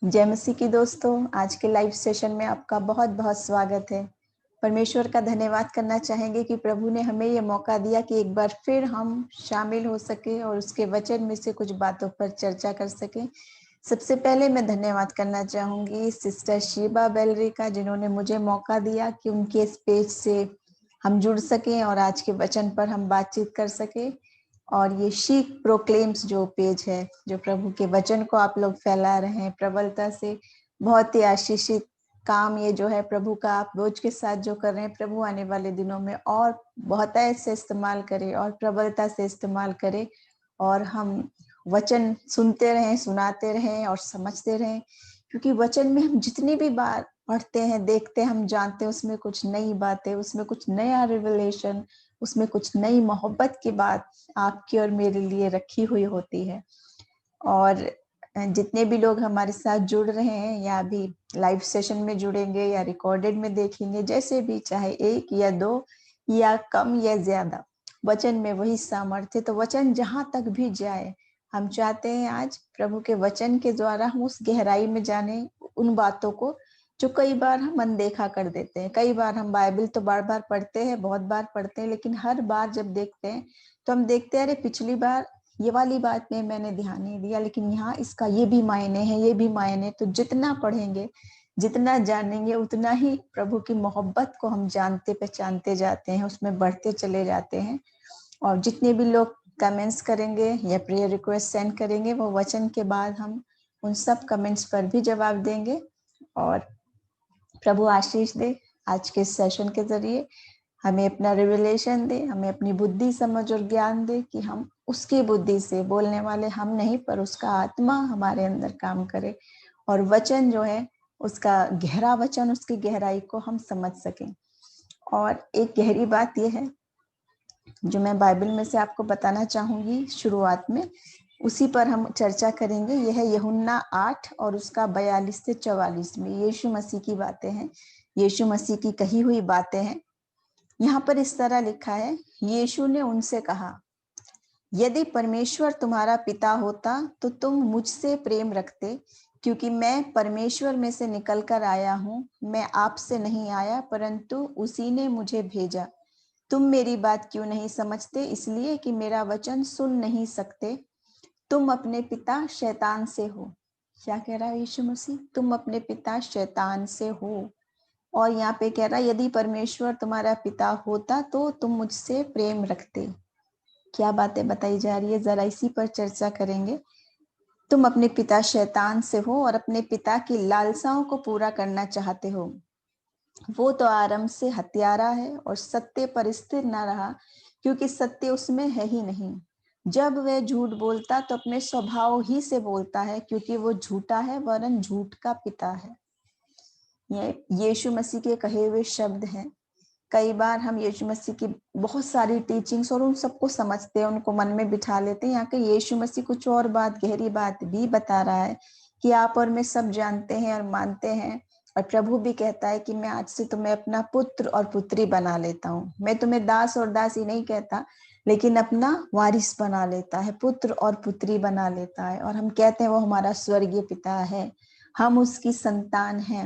जय मसीह की दोस्तों, आज के लाइव सेशन में आपका बहुत बहुत स्वागत है। परमेश्वर का धन्यवाद करना चाहेंगे कि प्रभु ने हमें ये मौका दिया कि एक बार फिर हम शामिल हो सके और उसके वचन में से कुछ बातों पर चर्चा कर सके। सबसे पहले मैं धन्यवाद करना चाहूंगी सिस्टर शीबा बेलरी का, जिन्होंने मुझे मौका दिया कि उनके इस पेज से हम जुड़ सकें और आज के वचन पर हम बातचीत कर सके। और ये शी प्रोक्लेम्स जो पेज है, जो प्रभु के वचन को आप लोग फैला रहे हैं प्रबलता से, बहुत ही आशीषित काम ये जो है प्रभु का आप रोज के साथ जो कर रहे हैं, प्रभु आने वाले दिनों में और बहुत ऐसे इस्तेमाल करे और प्रबलता से इस्तेमाल करे और हम वचन सुनते रहें, सुनाते रहें और समझते रहें। क्योंकि वचन में हम जितनी भी बार पढ़ते हैं, देखते हैं, हम जानते हैं उसमें कुछ नई बातें, उसमें कुछ नया रिवलेशन, उसमें कुछ नई मोहब्बत की बात आपकी और मेरे लिए रखी हुई होती है। और जितने भी लोग हमारे साथ जुड़ रहे हैं या अभी लाइव सेशन में जुड़ेंगे या रिकॉर्डेड में देखेंगे, जैसे भी, चाहे एक या दो या कम या ज्यादा, वचन में वही सामर्थ्य। तो वचन जहां तक भी जाए, हम चाहते हैं आज प्रभु के वचन के द्वारा हम उस गहराई में जाने, उन बातों को जो कई बार हम अनदेखा कर देते हैं। कई बार हम बाइबल तो बार बार पढ़ते हैं, बहुत बार पढ़ते हैं, लेकिन हर बार जब देखते हैं तो हम देखते हैं, अरे पिछली बार ये वाली बात में मैंने ध्यान नहीं दिया, लेकिन यहाँ इसका ये भी मायने है, ये भी मायने। तो जितना पढ़ेंगे, जितना जानेंगे, उतना ही प्रभु की मोहब्बत को हम जानते पहचानते जाते हैं, उसमें बढ़ते चले जाते हैं। और जितने भी लोग कमेंट्स करेंगे या प्रेयर रिक्वेस्ट सेंड करेंगे, वो वचन के बाद हम उन सब कमेंट्स पर भी जवाब देंगे। और प्रभु आशीष दे आज के सेशन के जरिए, हमें अपना रिविलेशन दे, हमें अपनी बुद्धि, समझ और ज्ञान दे कि हम उसकी बुद्धि से, बोलने वाले हम नहीं पर उसका आत्मा हमारे अंदर काम करे और वचन जो है उसका गहरा वचन, उसकी गहराई को हम समझ सकें। और एक गहरी बात यह है जो मैं बाइबल में से आपको बताना चाहूंगी शुरुआत में, उसी पर हम चर्चा करेंगे। यह है यूहन्ना 8 और उसका 42 से 44 में यीशु मसीह की बातें हैं, यीशु मसीह की कही हुई बातें हैं। यहाँ पर इस तरह लिखा है, यीशु ने उनसे कहा, यदि परमेश्वर तुम्हारा पिता होता तो तुम मुझसे प्रेम रखते, क्योंकि मैं परमेश्वर में से निकलकर आया हूँ। मैं आपसे नहीं आया, परंतु उसी ने मुझे भेजा। तुम मेरी बात क्यों नहीं समझते? इसलिए कि मेरा वचन सुन नहीं सकते। तुम अपने पिता शैतान से हो। क्या कह रहा है यीशु मसीह? तुम अपने पिता शैतान से हो। और यहाँ पे कह रहा है, यदि परमेश्वर तुम्हारा पिता होता तो तुम मुझसे प्रेम रखते। क्या बातें बताई जा रही है, जरा इसी पर चर्चा करेंगे। तुम अपने पिता शैतान से हो और अपने पिता की लालसाओं को पूरा करना चाहते हो। वो तो आरंभ से हत्यारा है और सत्य पर स्थिर न रहा, क्योंकि सत्य उसमें है ही नहीं। जब वह झूठ बोलता तो अपने स्वभाव ही से बोलता है, क्योंकि वो झूठा है, वरन झूठ का पिता है। ये यीशु मसीह के कहे हुए शब्द हैं। कई बार हम यीशु मसीह की बहुत सारी टीचिंग्स और उन सबको समझते हैं, उनको मन में बिठा लेते हैं। यहाँ के यीशु मसीह कुछ और बात, गहरी बात भी बता रहा है कि आप और मैं सब जानते हैं और मानते हैं। और प्रभु भी कहता है कि मैं आज से तुम्हें अपना पुत्र और पुत्री बना लेता हूँ। मैं तुम्हें दास और दासी नहीं कहता, लेकिन अपना वारिस बना लेता है, पुत्र और पुत्री बना लेता है। और हम कहते हैं वो हमारा स्वर्गीय पिता है, हम उसकी संतान हैं।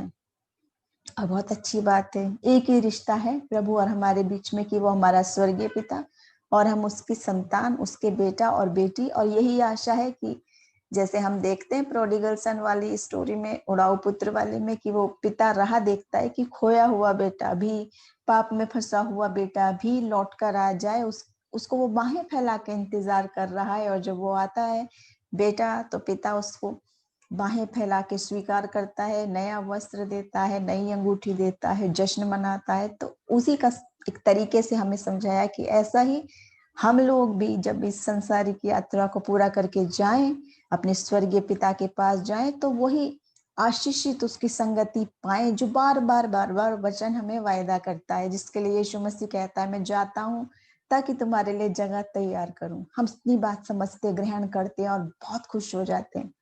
और बहुत अच्छी बात है, एक ही रिश्ता है प्रभु और हमारे बीच में कि वो हमारा स्वर्गीय पिता और हम उसकी संतान, उसके बेटा और बेटी। और यही आशा है कि जैसे हम देखते हैं प्रोडिगल सन वाली स्टोरी में, उड़ाऊ पुत्र वाले में, कि वो पिता राह देखता है कि खोया हुआ बेटा भी, पाप में फंसा हुआ बेटा भी लौट कर आ जाए। उसको वो बाहें फैला के इंतजार कर रहा है। और जब वो आता है बेटा, तो पिता उसको बाहें फैला के स्वीकार करता है, नया वस्त्र देता है, नई अंगूठी देता है, जश्न मनाता है। तो उसी का एक तरीके से हमें समझाया कि ऐसा ही हम लोग भी जब इस संसारिक यात्रा को पूरा करके जाएं, अपने स्वर्गीय पिता के पास जाएं, तो वही आशीषित उसकी संगति पाएं जो बार बार बार बार वचन हमें वायदा करता है, जिसके लिए यीशु मसीह कहता है, मैं जाता हूँ ताकि तुम्हारे लिए जगह तैयार करूं। हम इतनी बात समझते, ग्रहण करते हैं और बहुत खुश हो जाते हैं।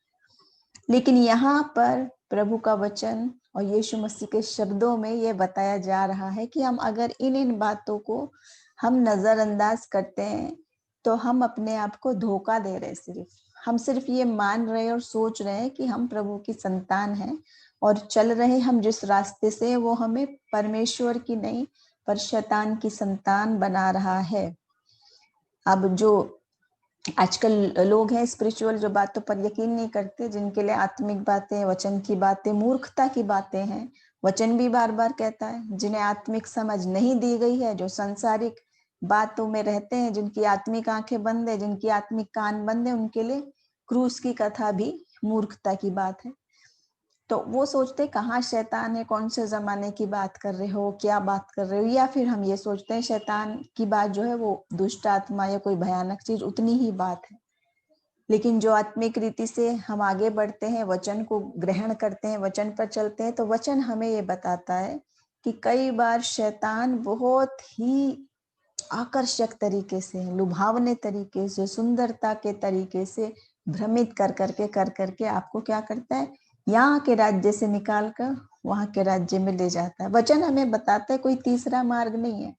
लेकिन यहाँ पर प्रभु का वचन और यीशु मसीह के शब्दों में ये बताया जा रहा है कि हम अगर इन बातों को हम नजरअंदाज करते हैं तो हम अपने आप को धोखा दे रहे। सिर्फ हम सिर्फ ये मान रहे और सोच रहे हैं कि हम प्रभु की संतान हैं और चल रहे हम जिस रास्ते से वो हमें परमेश्वर की नहीं पर शैतान की संतान बना रहा है। अब जो आजकल लोग हैं स्पिरिचुअल, जो बातों पर यकीन नहीं करते, जिनके लिए आत्मिक बातें, वचन की बातें मूर्खता की बातें हैं। वचन भी बार बार कहता है, जिन्हें आत्मिक समझ नहीं दी गई है, जो संसारिक बातों में रहते हैं, जिनकी आत्मिक आंखें बंद है, जिनकी आत्मिक कान बंद है, उनके लिए क्रूस की कथा भी मूर्खता की बात है। तो वो सोचते कहाँ शैतान है, कौन से जमाने की बात कर रहे हो, क्या बात कर रहे हो। या फिर हम ये सोचते हैं शैतान की बात जो है वो दुष्ट आत्मा या कोई भयानक चीज, उतनी ही बात है। लेकिन जो आत्मिक रीति से हम आगे बढ़ते हैं, वचन को ग्रहण करते हैं, वचन पर चलते हैं, तो वचन हमें ये बताता है कि कई बार शैतान बहुत ही आकर्षक तरीके से, लुभावने तरीके से, सुंदरता के तरीके से भ्रमित कर करके आपको क्या करता है, यहाँ के राज्य से निकाल कर वहां के राज्य में ले जाता है। वचन हमें बताता है कोई तीसरा मार्ग नहीं है।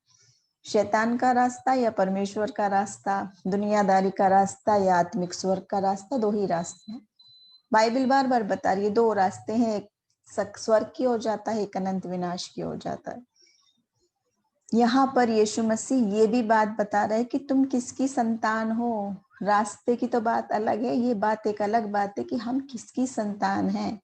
शैतान का रास्ता या परमेश्वर का रास्ता, दुनियादारी का रास्ता या आत्मिक स्वर्ग का रास्ता, दो ही रास्ते हैं। बाइबल बार बार बता रही है दो रास्ते हैं, एक स्वर्ग की हो जाता है, एक अनंत विनाश की हो जाता है। यहाँ पर यीशु मसीह ये भी बात बता रहे हैं कि तुम किसकी संतान हो। रास्ते की तो बात अलग है, ये बात एक अलग बात है कि हम किसकी संतान हैं।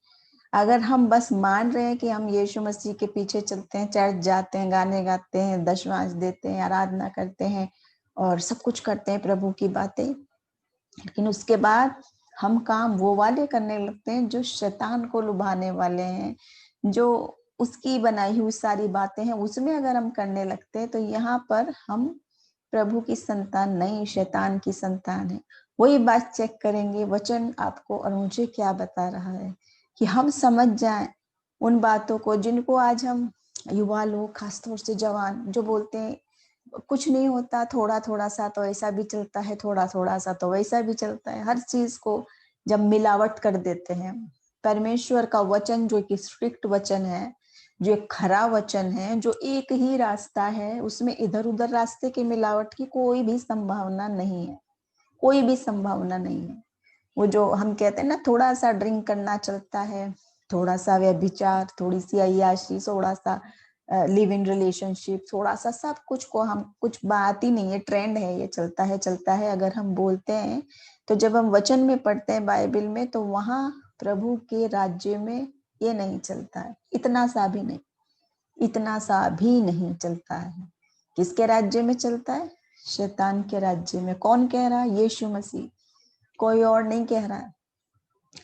अगर हम बस मान रहे हैं कि हम यीशु मसीह के पीछे चलते हैं, चर्च जाते हैं, गाने गाते हैं, दशमांश देते हैं, आराधना करते हैं और सब कुछ करते हैं प्रभु की बातें, लेकिन उसके बाद हम काम वो वाले करने लगते हैं जो शैतान को लुभाने वाले हैं, जो उसकी बनाई हुई सारी बातें हैं, उसमें अगर हम करने लगते हैं, तो यहाँ पर हम प्रभु की संतान नहीं, शैतान की संतान है। वही बात चेक करेंगे वचन आपको और मुझे क्या बता रहा है, कि हम समझ जाएं उन बातों को जिनको आज हम युवा लोग, खासतौर से जवान, जो बोलते हैं कुछ नहीं होता, थोड़ा थोड़ा सा तो ऐसा भी चलता है, थोड़ा थोड़ा सा तो वैसा भी चलता है। हर चीज को जब मिलावट कर देते हैं, परमेश्वर का वचन जो एक स्ट्रिक्ट वचन है, जो एक खरा वचन है, जो एक ही रास्ता है, उसमें इधर उधर रास्ते की मिलावट की कोई भी संभावना नहीं है, कोई भी संभावना नहीं है। वो जो हम कहते हैं ना, थोड़ा सा ड्रिंक करना चलता है, थोड़ा सा व्यभिचार, थोड़ी सी अय्याशी, थोड़ा सा लिव इन रिलेशनशिप, थोड़ा सा सब कुछ को हम, कुछ बात ही नहीं है, ट्रेंड है, ये चलता है चलता है, अगर हम बोलते हैं। तो जब हम वचन में पढ़ते हैं बाइबल में, तो वहां प्रभु के राज्य में ये नहीं चलता है, इतना सा भी नहीं, इतना सा भी नहीं चलता है। किसके राज्य में चलता है? शैतान के राज्य में। कौन कह रहा है? यीशु मसीह, कोई और नहीं कह रहा है।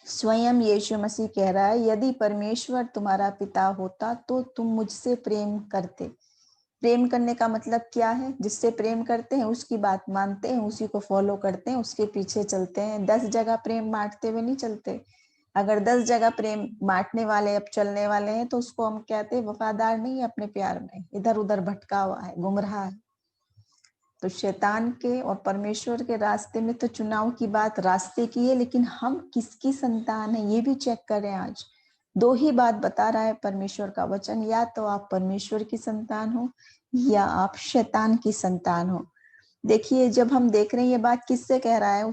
स्वयं यीशु मसीह कह रहा है, यदि परमेश्वर तुम्हारा पिता होता तो तुम मुझसे प्रेम करते। प्रेम करने का मतलब क्या है? जिससे प्रेम करते हैं उसकी बात मानते हैं, उसी को फॉलो करते हैं, उसके पीछे चलते हैं। 10 जगह प्रेम बांटते हुए नहीं चलते। अगर 10 जगह प्रेम बांटने वाले अब चलने वाले हैं, तो उसको हम कहते हैं वफादार नहीं है अपने प्यार में, इधर उधर भटका हुआ है, गुमराह है। तो शैतान के और परमेश्वर के रास्ते में तो चुनाव की बात रास्ते की है, लेकिन हम किसकी संतान है ये भी चेक करें। आज दो ही बात बता रहा है परमेश्वर का वचन, या तो आप परमेश्वर की संतान हो या आप शैतान की संतान हो। देखिए, जब हम देख रहे हैं ये बात किससे कह रहा है,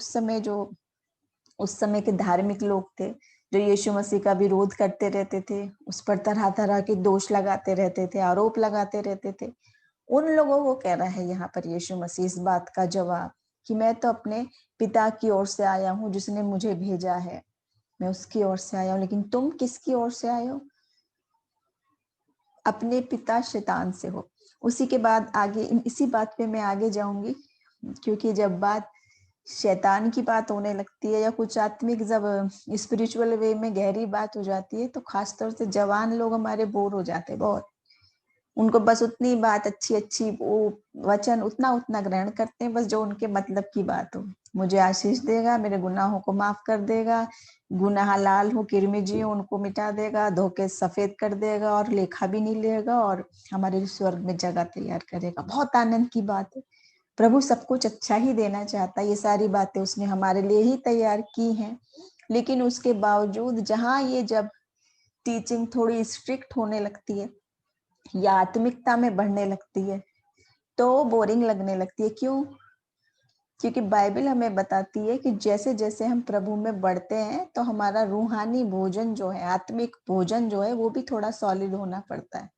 उस समय के धार्मिक लोग थे जो यीशु मसीह का विरोध करते रहते थे, उस पर तरह तरह के दोष लगाते रहते थे, आरोप लगाते रहते थे। उन लोगों को कह रहा है यहाँ पर यीशु मसीह इस बात का जवाब, कि मैं तो अपने पिता की ओर से आया हूँ, जिसने मुझे भेजा है, मैं उसकी ओर से आया हूँ। लेकिन तुम किसकी ओर से आए हो? अपने पिता शैतान से हो। उसी के बाद आगे, इसी बात पे मैं आगे जाऊंगी, क्योंकि जब बात शैतान की बात होने लगती है या कुछ आत्मिक, जब स्पिरिचुअल वे में गहरी बात हो जाती है, तो खासतौर से जवान लोग हमारे बोर हो जाते हैं बहुत। उनको बस उतनी बात अच्छी अच्छी, वो वचन उतना उतना ग्रहण करते हैं, बस जो उनके मतलब की बात हो। मुझे आशीष देगा, मेरे गुनाहों को माफ कर देगा, गुनाह लाल हो किरमिजी हो उनको मिटा देगा, धोखे सफेद कर देगा और लेखा भी नहीं लेगा, और हमारे स्वर्ग में जगह तैयार करेगा। बहुत आनंद की बात है। प्रभु सब कुछ अच्छा ही देना चाहता है, ये सारी बातें उसने हमारे लिए ही तैयार की हैं। लेकिन उसके बावजूद जहाँ ये जब टीचिंग थोड़ी स्ट्रिक्ट होने लगती है या आत्मिकता में बढ़ने लगती है, तो बोरिंग लगने लगती है। क्यों? क्योंकि बाइबल हमें बताती है कि जैसे जैसे हम प्रभु में बढ़ते हैं तो हमारा रूहानी भोजन जो है, आत्मिक भोजन जो है, वो भी थोड़ा सॉलिड होना पड़ता है।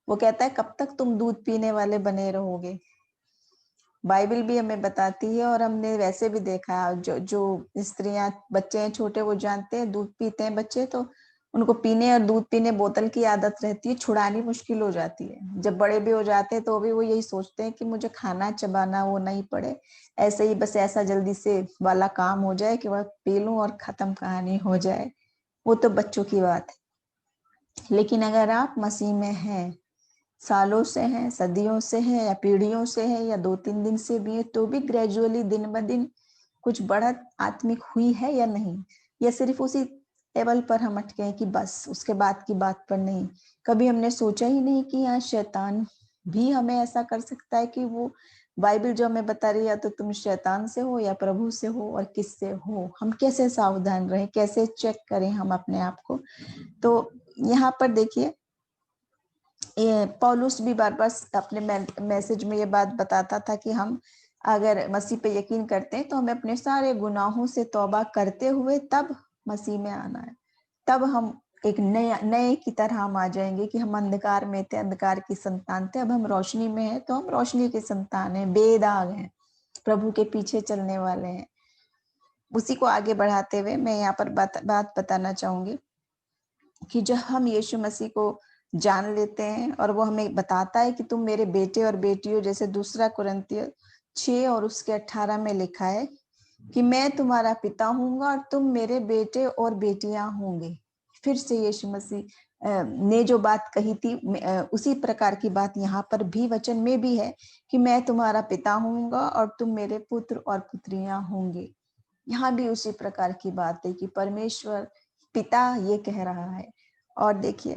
वो कहता है कब तक तुम दूध पीने वाले बने रहोगे। बाइबल भी हमें बताती है और हमने वैसे भी देखा है, जो जो स्त्रियां बच्चे हैं छोटे वो जानते हैं दूध पीते हैं बच्चे, तो उनको पीने और दूध पीने बोतल की आदत रहती है, छुड़ानी मुश्किल हो जाती है। जब बड़े भी हो जाते हैं तो भी वो यही सोचते हैं कि मुझे खाना चबाना वो नहीं पड़े, ऐसे ही बस ऐसा जल्दी से वाला काम हो जाए कि वह पी लूं और खत्म कहानी हो जाए। वो तो बच्चों की बात है। लेकिन अगर आप मसीह में हैं, सालों से हैं, सदियों से हैं, या पीढ़ियों से हैं, या 2-3 दिन से भी है, तो भी ग्रेजुअली दिन ब दिन कुछ बढ़त आत्मिक हुई है या नहीं, या सिर्फ उसी लेवल पर हम अटके हैं कि बस उसके बाद की बात पर नहीं। कभी हमने सोचा ही नहीं कि यहाँ शैतान भी हमें ऐसा कर सकता है कि वो बाइबल जो हमें बता रही है तो तुम शैतान से हो या प्रभु से हो और किससे हो। हम कैसे सावधान रहें, कैसे चेक करें हम अपने आप को। तो यहाँ पर देखिए, पौलुस भी बार बार अपने मैसेज में ये बात बताता था कि हम अगर मसीह पे यकीन करते हैं तो हमें अपने सारे गुनाहों से तौबा करते हुए तब मसीह में आना है। तब हम एक नए की तरह हम आ जाएंगे कि हम अंधकार में थे, अंधकार की संतान थे, अब हम रोशनी में हैं तो हम रोशनी की संतान हैं, बेदाग हैं, प्रभु के पीछे चलने वाले हैं। उसी को आगे बढ़ाते हुए मैं यहाँ पर बात बताना चाहूंगी कि जब हम यीशु मसीह को जान लेते हैं और वो हमें बताता है कि तुम मेरे बेटे और बेटियों, जैसे 2 कुरिन्थियों 6 और उसके 18 में लिखा है कि मैं तुम्हारा पिता हूंगा और तुम मेरे बेटे और बेटियां होंगे। फिर से यीशु मसीह ने जो बात कही थी उसी प्रकार की बात यहाँ पर भी वचन में भी है कि मैं तुम्हारा पिता हूंगा और तुम मेरे पुत्र और पुत्रियां होंगे। यहाँ भी उसी प्रकार की बात है कि परमेश्वर पिता ये कह रहा है। और देखिए,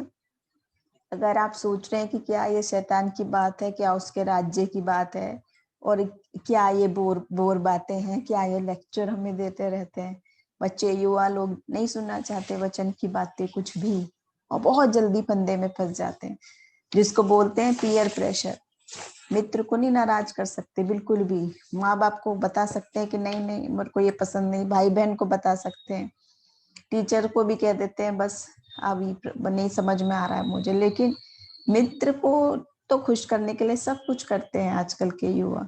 अगर आप सोच रहे हैं कि क्या ये शैतान की बात है, क्या उसके राज्य की बात है, और क्या ये बोर बोर बातें हैं, क्या ये लेक्चर हमें देते रहते हैं, बच्चे युवा लोग नहीं सुनना चाहते वचन की बातें कुछ भी, और बहुत जल्दी फंदे में फंस जाते हैं, जिसको बोलते हैं पीयर प्रेशर। मित्र को नहीं नाराज कर सकते बिल्कुल भी, माँ बाप को बता सकते हैं कि नहीं नहीं मेरे को ये पसंद नहीं, भाई बहन को बता सकते हैं, टीचर को भी कह देते हैं बस अभी नहीं समझ में आ रहा है मुझे। लेकिन मित्र को तो खुश करने के लिए सब कुछ करते हैं आजकल के युवा।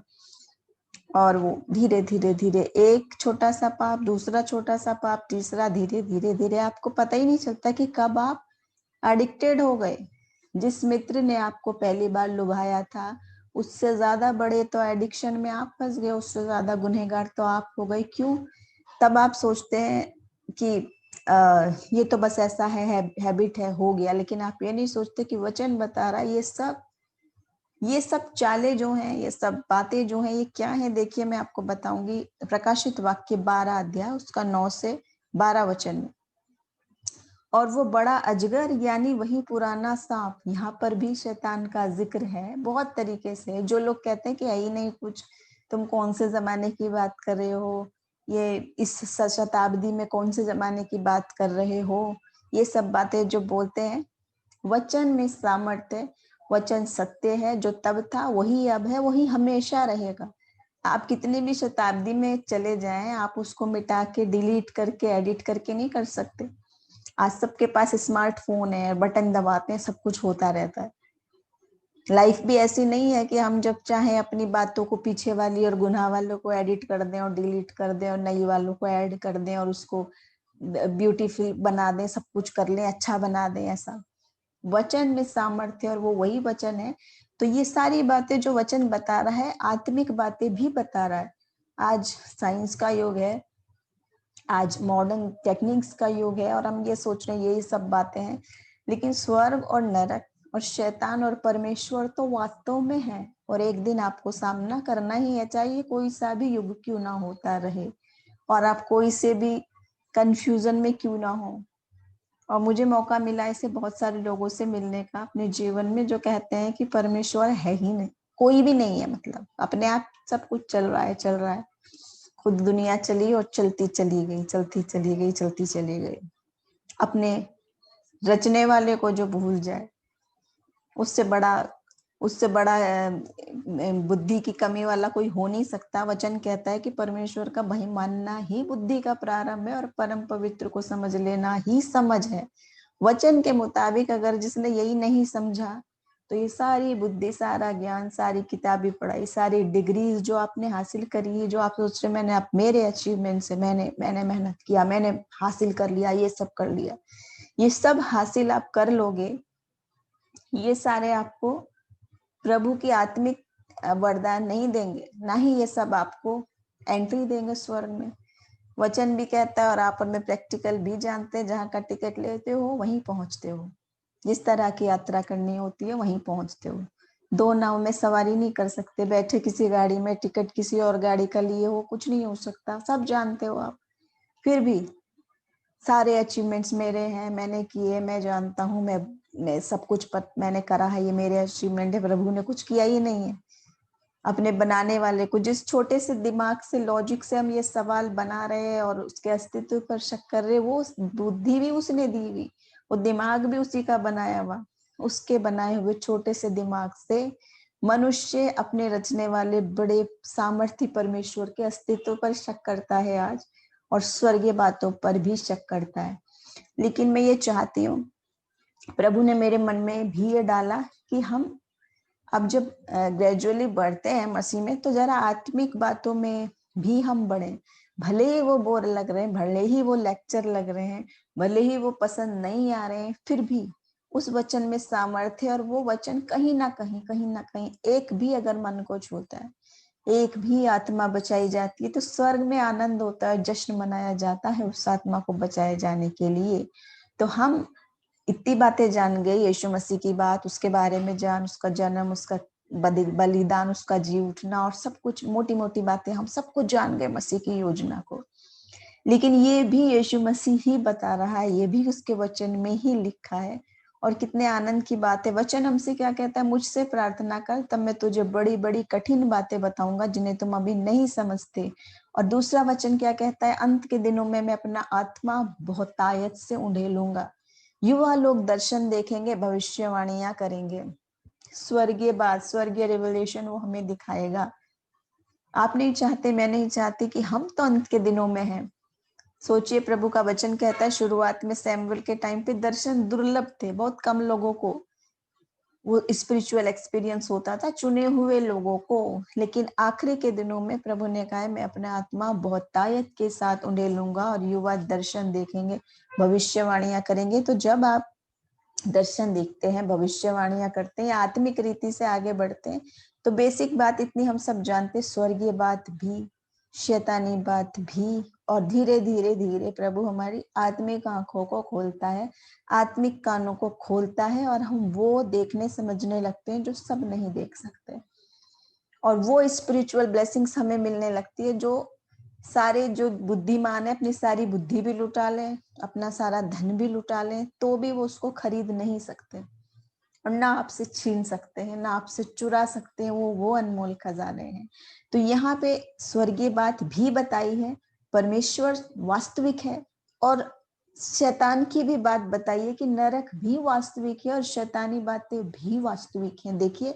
और वो धीरे धीरे धीरे एक छोटा सा पाप, दूसरा छोटा सा पाप, तीसरा, धीरे धीरे धीरे आपको पता ही नहीं चलता कि कब आप एडिक्टेड हो गए। जिस मित्र ने आपको पहली बार लुभाया था उससे ज्यादा बड़े तो एडिक्शन में आप फंस गए, उससे ज्यादा गुनहगार तो आप हो गए। क्यों? तब आप सोचते हैं कि ये तो बस ऐसा है, हैबिट है, हो गया। लेकिन आप ये नहीं सोचते कि वचन बता रहा है ये सब चालें जो हैं, ये सब बातें जो हैं, ये क्या है। देखिए मैं आपको बताऊंगी, प्रकाशित वाक्य 12 अध्याय उसका 9 से 12 वचन में, और वो बड़ा अजगर यानी वही पुराना सांप, यहाँ पर भी शैतान का जिक्र है बहुत तरीके से। जो लोग कहते हैं कि है ही नहीं कुछ, तुम कौन से जमाने की बात कर रहे हो, ये इस शताब्दी में कौन से जमाने की बात कर रहे हो, ये सब बातें जो बोलते हैं। वचन में सामर्थ्य, वचन सत्य है, जो तब था वही अब है, वही हमेशा रहेगा। आप कितनी भी शताब्दी में चले जाएं, आप उसको मिटा के, डिलीट करके, एडिट करके नहीं कर सकते। आज सबके पास स्मार्टफोन है, बटन दबाते हैं, सब कुछ होता रहता है। लाइफ भी ऐसी नहीं है कि हम जब चाहें अपनी बातों को, पीछे वाली और गुनाह वालों को एडिट कर दें और डिलीट कर दें और नई वालों को ऐड कर दें और उसको ब्यूटीफुल बना दें, सब कुछ कर लें, अच्छा बना दें। ऐसा वचन में सामर्थ्य, और वो वही वचन है। तो ये सारी बातें जो वचन बता रहा है, आत्मिक बातें भी बता रहा है। आज साइंस का युग है, आज मॉडर्न टेक्निक्स का युग है, और हम ये सोच रहे हैं यही सब बातें हैं। लेकिन स्वर्ग और नरक और शैतान और परमेश्वर तो वास्तव में है, और एक दिन आपको सामना करना ही है, चाहे कोई सा भी युग क्यों ना होता रहे, और आप कोई से भी कंफ्यूजन में क्यों ना हो। और मुझे मौका मिला ऐसे बहुत सारे लोगों से मिलने का अपने जीवन में, जो कहते हैं कि परमेश्वर है ही नहीं, कोई भी नहीं है, मतलब अपने आप सब कुछ चल रहा है, चल रहा है, खुद दुनिया चली और चलती चली गई, चलती चली गई, चलती चली गई। अपने रचने वाले को जो भूल जाए, उससे बड़ा उससे बड़ा बुद्धि की कमी वाला कोई हो नहीं सकता। वचन कहता है कि परमेश्वर का भय मानना ही बुद्धि का प्रारंभ है और परम पवित्र को समझ लेना ही समझ है। वचन के मुताबिक अगर जिसने यही नहीं समझा, तो ये सारी बुद्धि, सारा ज्ञान, सारी किताबी पढ़ाई, सारी डिग्रीज जो आपने हासिल करी है, जो आप सोच रहे मैंने मेरे अचीवमेंट से मैंने मेहनत किया, मैंने हासिल कर लिया, ये सब कर लिया, ये सब हासिल आप कर लोगे, ये सारे आपको प्रभु की आत्मिक वरदान नहीं देंगे, ना ही ये सब आपको एंट्री देंगे स्वर्ग में। वचन भी कहता है और आप में प्रैक्टिकल भी जानते हैं, जहाँ का टिकट लेते हो वहीं पहुंचते हो, जिस तरह की यात्रा करनी होती है वहीं पहुंचते हो। दो नाव में सवारी नहीं कर सकते, बैठे किसी गाड़ी में, टिकट किसी और गाड़ी का लिए हो, कुछ नहीं हो सकता, सब जानते हो आप। फिर भी सारे अचीवमेंट्स मेरे हैं, मैंने किए, मैं जानता हूँ, मैं सब कुछ मैंने करा है, ये मेरे अचीवमेंट है। प्रभु ने कुछ किया ही नहीं है। अपने बनाने वाले को, जिस छोटे से दिमाग से, लॉजिक से हम ये सवाल बना रहे हैं और उसके अस्तित्व पर शक कर रहे, वो बुद्धि भी उसने दी हुई, वो दिमाग भी उसी का बनाया हुआ। उसके बनाए हुए छोटे से दिमाग से मनुष्य अपने रचने वाले बड़े सामर्थ्य परमेश्वर के अस्तित्व पर शक करता है आज, और स्वर्गीय बातों पर भी शक करता है। लेकिन मैं ये चाहती हूँ, प्रभु ने मेरे मन में भी ये डाला कि हम अब जब ग्रेजुअली बढ़ते हैं मसीह में, तो जरा आत्मिक बातों में भी हम बढ़े। भले ही वो बोर लग रहे हैं, भले ही वो लेक्चर लग रहे हैं, भले ही वो पसंद नहीं आ रहे हैं, फिर भी उस वचन में सामर्थ्य, और वो वचन कहीं ना कहीं एक भी अगर मन को छूता है, एक भी आत्मा बचाई जाती है, तो स्वर्ग में आनंद होता है, जश्न मनाया जाता है उस आत्मा को बचाए जाने के लिए। तो हम इतनी बातें जान गए, यीशु मसीह की बात, उसके बारे में जान, उसका जन्म, उसका बलिदान, उसका जी उठना, और सब कुछ मोटी मोटी बातें हम सब कुछ जान गए मसीह की योजना को। लेकिन ये भी यीशु मसीह ही बता रहा है, ये भी उसके वचन में ही लिखा है। और कितने आनंद की बात है, वचन हमसे क्या कहता है, मुझसे प्रार्थना कर, तब मैं तुझे बड़ी बड़ी कठिन बातें बताऊंगा जिन्हें तुम अभी नहीं समझते। और दूसरा वचन क्या कहता है, अंत के दिनों में मैं अपना आत्मा बहुतायत से उंडेलूंगा, युवा लोग दर्शन देखेंगे, भविष्यवाणियां करेंगे। स्वर्गीय बात, स्वर्गीय रेवलेशन वो हमें दिखाएगा। आप नहीं चाहते, मैं नहीं चाहती कि हम तो अंत के दिनों में हैं। सोचिए, प्रभु का वचन कहता है शुरुआत में सैमुअल के टाइम पे दर्शन दुर्लभ थे, बहुत कम लोगों को वो स्पिरिचुअल एक्सपीरियंस होता था, चुने हुए लोगों को। लेकिन आखिरी के दिनों में प्रभु ने कहा है, मैं अपना आत्मा बहुतायत के साथ उंडेलूंगा और युवा दर्शन देखेंगे, भविष्यवाणियां करेंगे। तो जब आप दर्शन देखते हैं, भविष्यवाणियां करते हैं, आत्मिक रीति से आगे बढ़ते हैं, तो बेसिक बात इतनी हम सब जानते हैं, स्वर्गीय बात भी, शैतानी बात भी, और धीरे धीरे धीरे प्रभु हमारी आत्मिक आंखों को खोलता है, आत्मिक कानों को खोलता है, और हम वो देखने समझने लगते हैं जो सब नहीं देख सकते। और वो स्पिरिचुअल ब्लेसिंग्स हमें मिलने लगती है, जो सारे जो बुद्धिमान है अपनी सारी बुद्धि भी लुटा लें, अपना सारा धन भी लुटा लें, तो भी वो उसको खरीद नहीं सकते, और ना आपसे छीन सकते हैं, ना आपसे चुरा सकते हैं। वो अनमोल खजाने हैं। तो यहाँ पे स्वर्गीय बात भी बताई है, परमेश्वर वास्तविक है, और शैतान की भी बात बताई है कि नरक भी वास्तविक है और शैतानी बातें भी वास्तविक हैं। देखिए